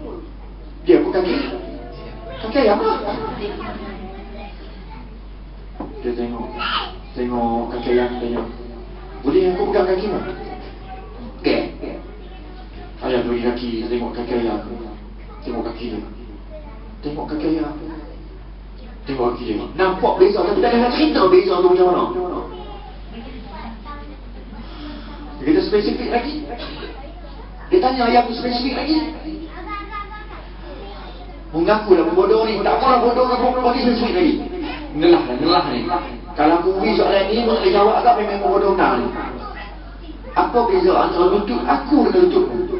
Dia pun kaki ayam lah. Dia tengok kaki ayam, tanya, boleh aku pegang kakimu? Okey. Ayam bagi kaki, tengok kaki ayam. Tengok kaki dia. Tengok kaki ayam. Tengok kaki dia. Nampak beza, tapi tak ada nak cerita beza tu macam mana. Dia kata spesifik lagi. Dia tanya ayam tu spesifik lagi. Mengaku dah bodoh ni. Tak apalah bodoh ke bodoh, bagi spesifik lagi. Ngelah ni. Kalau aku beri soalan ni, aku tak jawab agak memang bodoh nak ni. Apa beza antara lutut aku dengan lututmu?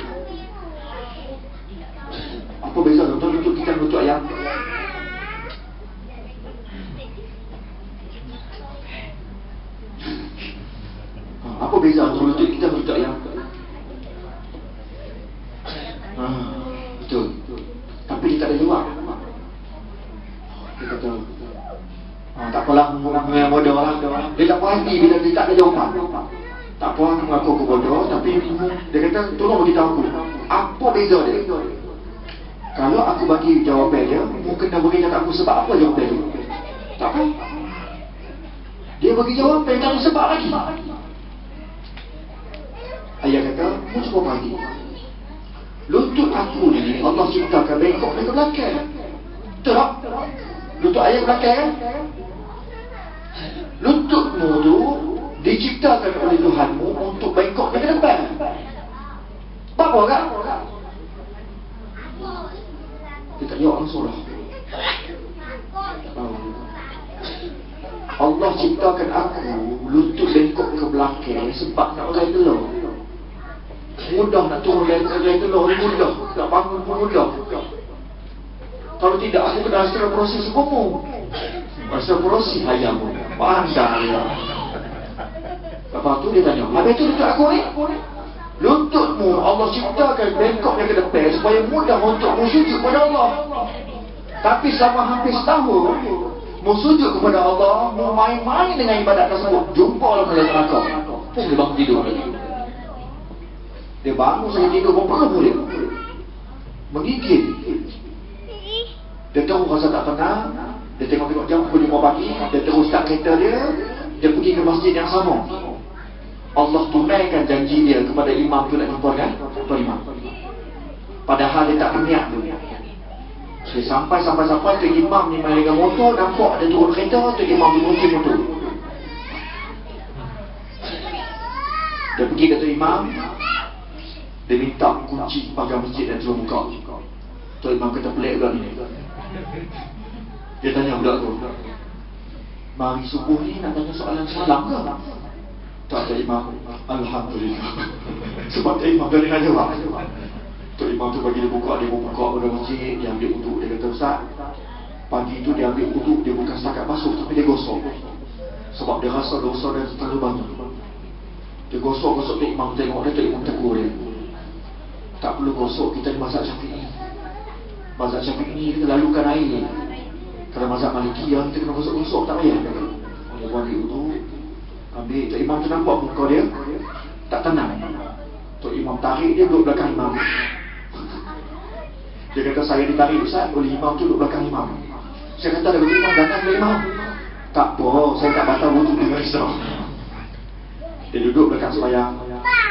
Apa beza antara lutut kita dengan lutut ayam? Apa beza antara lutut kita dengan lutut ayam? Betul. Tapi dia tak ada jawab. Dia kata, tak apalah, memang bodoh lah. Dia tak puas hati bila dia tak ada jawapan. Tak apa, aku mengaku aku bodoh, tapi dia kata, tolong beritahu aku, apa beza dia? Kalau aku bagi jawapan dia, mungkin dah bagi cakap aku sebab apa jawapan dia? Tak apa. Dia bagi jawapan, tak ada sebab lagi. Ayah kata, mu cuba bagi. Lutut aku ni, Allah ciptakan bengkok dari belakang. Betul tak? Lutut ayah belakang kan? Lututmu tu diciptakan oleh Tuhanmu untuk bengkoknya ke depan. Apa kan? Dia tak jawab langsung lah. Allah ciptakan aku lutut bengkok ke belakang sebab nak urai telur. Mudah nak turun dari telur, mudah. Nak bangun pun mudah. Kalau tidak, aku kena rasa proses hukummu. Rasa proses hayamu. Pandai ya. Lepas tu dia tanya, habis tu lutut aku ni? Lututmu Allah ciptakan bengkoknya ke depan supaya mudah untuk mu sujud kepada Allah. Tapi selama hampir setahun mu sujud kepada Allah, mu main-main dengan ibadat tersebut, jumpalah dalam neraka. Pun dia bangun tidur lagi. Dia bangun saja tidur pun perlu dia menggigit. Dia tahu rasa tak tenang. Dia tengok-tengok jam pukul 5 pagi. Dia terus start kereta dia. Dia pergi ke masjid yang sama. Allah tunaikan janji dia kepada imam tu nak jumpa kan? Tuan imam. Padahal dia tak niat tu. Dia sampai tu imam ni main dengan motor. Nampak dia turun kereta. Tu imam dia kunci motor. Dia pergi ke tu imam. Dia minta kunci pagar masjid dan suruh buka. Tok Imam kata pelik budak ni. Dia tanya budak tu, mari subuh ni nak tanya soalan semalam ke? Tak, Tok Imam, Alhamdulillah. Sebab Tok Imam dah dengar jawab. Tok Imam tu bagi dia buka pada masjid, dia ambil uduk. Dia kata, Ustaz, pagi tu dia ambil uduk, dia bukan setakat basuh tapi dia gosok. Sebab dia rasa dosa dia terlalu banyak. Dia gosok-gosok Tok Imam, tengok dia, Tok Imam tegur dia. Tak perlu gosok, kita di mazhab Syafi'i. Mazhab Syafi'i ni kita lalukan air. Kalau mazhab Maliki yang kita kena gosok-gosok, tak payah. Dia buat ambil uduk, ambil. Tok Imam tu nampak muka dia tak tenang. Tok Imam tarik dia duduk belakang imam. Dia kata, saya ditarik Ustaz oleh imam tu duduk belakang imam. Saya kata, ada betul imam, datang oleh imam. Tak apa, saya tak batal wuduk dengan Islam. Dia duduk belakang sembahyang.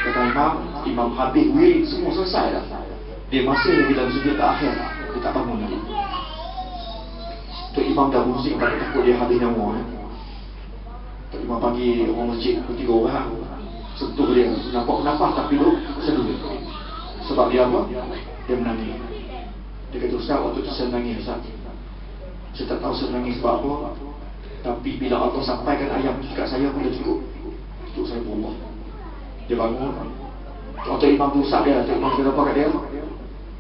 Kata imam, imam habis wirid semua selesai dah. Dia masih lagi dalam sujud terakhir. Dia tak bangun lagi. Tok Imam dah pusing, tak takut dia habis nyawa. Tok Imam panggil orang masjid, 3 orang. Sentuh dia, nampak kenapa tapi duduk seduh. Sebab dia apa? Dia menangis. Dia kata, Ustaz, waktu tu saya menangis, Ustaz. Saya tak tahu saya menangis sebab apa. Tapi bila Allah sampaikan ayat dekat saya pun dah cukup. Untuk saya berubah. Dia bangun. Waktu Imam tu usap dia, Tok Imam kata apa kat dia?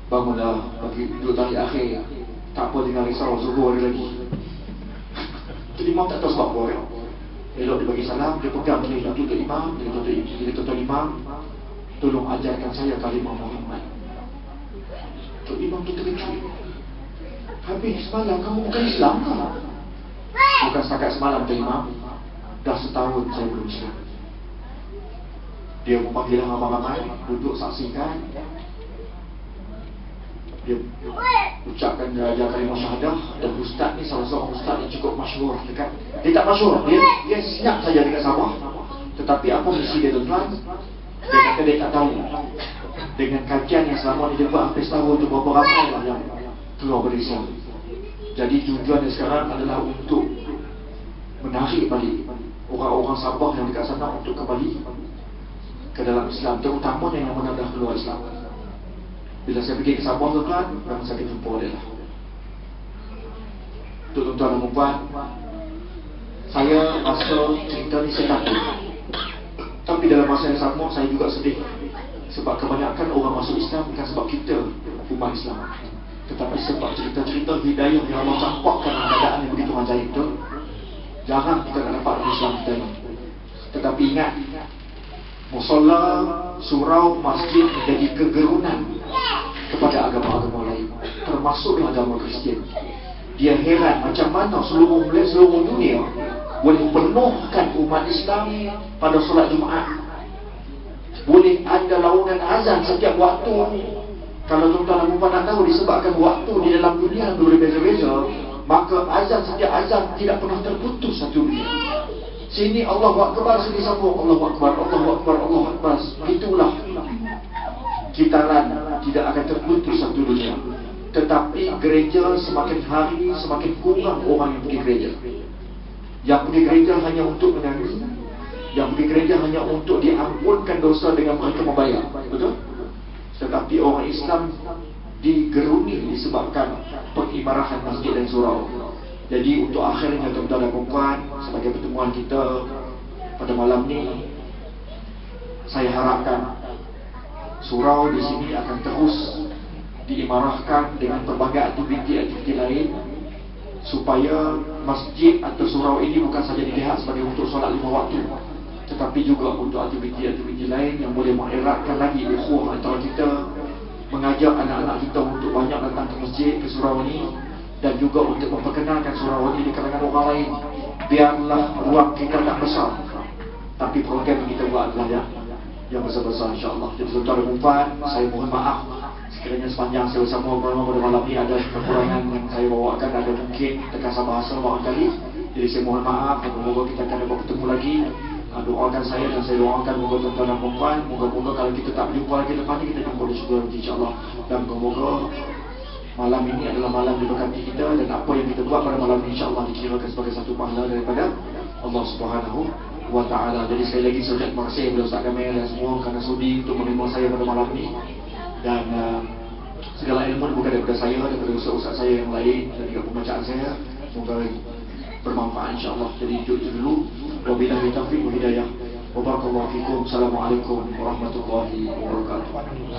Bangunlah, bagi duduk tarik akhir. Tak apa, tinggal risau, zuhur ada lagi. Tok Imam tak tahu sebab apa kan? Elok dia bagi salam, dia pegang ni Tok Imam. Dia kata, Tok Imam, tolong ajarkan saya kalimah Muhammad. Tok Imam tu terkejut. Habis semalam kamu bukan Islam ke? Bukan setakat semalam, Tok Imam. Dah setahun saya belum Islam. Dia memanggil ramai-ramai, duduk saksikan. Dia ucapkan dia kalimah syahadah. Dan ustaz ni salah seorang ustaz yang cukup masyhur dekat. Dia tak masyhur, dia senyap saja dekat Sabah. Tetapi apa misi dia tuan-tuan? Dia kata dia tak tahu. Dengan kajian yang selama ni dia buat hampir setahun tu, berapa ramai lah yang keluar berislam. Jadi tujuan dia sekarang adalah untuk menarik balik orang-orang Sabah yang dekat sana untuk kembali ke dalam Islam, terutamanya yang mana dah keluar Islam. Bila saya pergi ke Sabah tuan-tuan, memang saya jumpa dia lah. Tuan-tuan dan puan, saya rasa cerita ni saya takut. Tapi dalam masa yang sama saya juga sedih. Sebab kebanyakan orang masuk Islam bukan sebab kita umat Islam, tetapi sebab cerita-cerita hidayah yang Allah campakkan dalam keadaan yang begitu ajaib tu. Jarang kita nak dapat Islam kita ni. Tetapi ingat, musalla, surau, masjid menjadi kegerunan kepada agama-agama lain, termasuk agama Kristian. Dia heran macam mana seluruh dunia boleh penuhkan umat Islam pada solat Jumaat. Boleh ada laungan azan setiap waktu. Kalau tuan-tuan dan puan nak tahu, disebabkan waktu di dalam dunia berbeza-beza, maka azan setiap azan tidak pernah terputus satu dunia. Sini Allahu Akbar, sini sambung Allahu Akbar, Allahu Akbar, Allahu Akbar. Itulah kitaran, tidak akan terputus satu dunia. Tetapi gereja semakin hari semakin kurang orang yang pergi gereja. Yang pergi gereja hanya untuk menyanyi, yang pergi gereja hanya untuk diampunkan dosa dengan mereka membayar. Betul? Tetapi orang Islam digeruni disebabkan pengimarahan masjid dan surau. Jadi untuk akhirnya tuan-tuan dan puan, sebagai pertemuan kita pada malam ni, saya harapkan surau di sini akan terus diimarahkan dengan pelbagai aktiviti-aktiviti lain, supaya masjid atau surau ini bukan saja dilihat sebagai untuk solat 5 waktu, tetapi juga untuk aktiviti-aktiviti lain yang boleh mengeratkan lagi ukhuwah antara kita, mengajak anak-anak kita untuk banyak datang ke masjid, ke surau ini, dan juga untuk memperkenalkan surau ini di kalangan orang lain. Biarlah ruang kita tak besar, tapi program yang kita buat adalah yang besar-besar, insyaAllah. Jadi tuan-tuan dan puan, saya mohon maaf sekiranya sepanjang saya bersama bersama pada malam ini ada kekurangan yang saya bawakan, ada mungkin terkasar bahasa barangkali. Jadi saya mohon maaf, dan semoga kita akan dapat bertemu lagi. Doakan saya dan saya doakan moga tuan-tuan dan puan, moga-moga kalau kita tak berjumpa lagi depan ni, kita jumpa di syurga nanti, insyaAllah. Dan moga-moga malam ini adalah malam diberkati kita, dan apa yang kita buat pada malam ini insyaAllah dikirakan sebagai satu pahala daripada Allah Subhanahu wa ta'ala. Jadi sekali lagi saya ucapkan terima kasih kepada Ustaz Kamil dan semua kerana sudi untuk menerima saya pada malam ini. Dan segala ilmu bukan daripada saya, daripada ustaz-ustaz saya yang lain dan juga pembacaan saya. Semoga bermanfaat insyaAllah. Jadi itu dulu. Wabillahi taufiq wal hidayah. Wa barakallahu fikum. Assalamualaikum warahmatullahi wabarakatuh.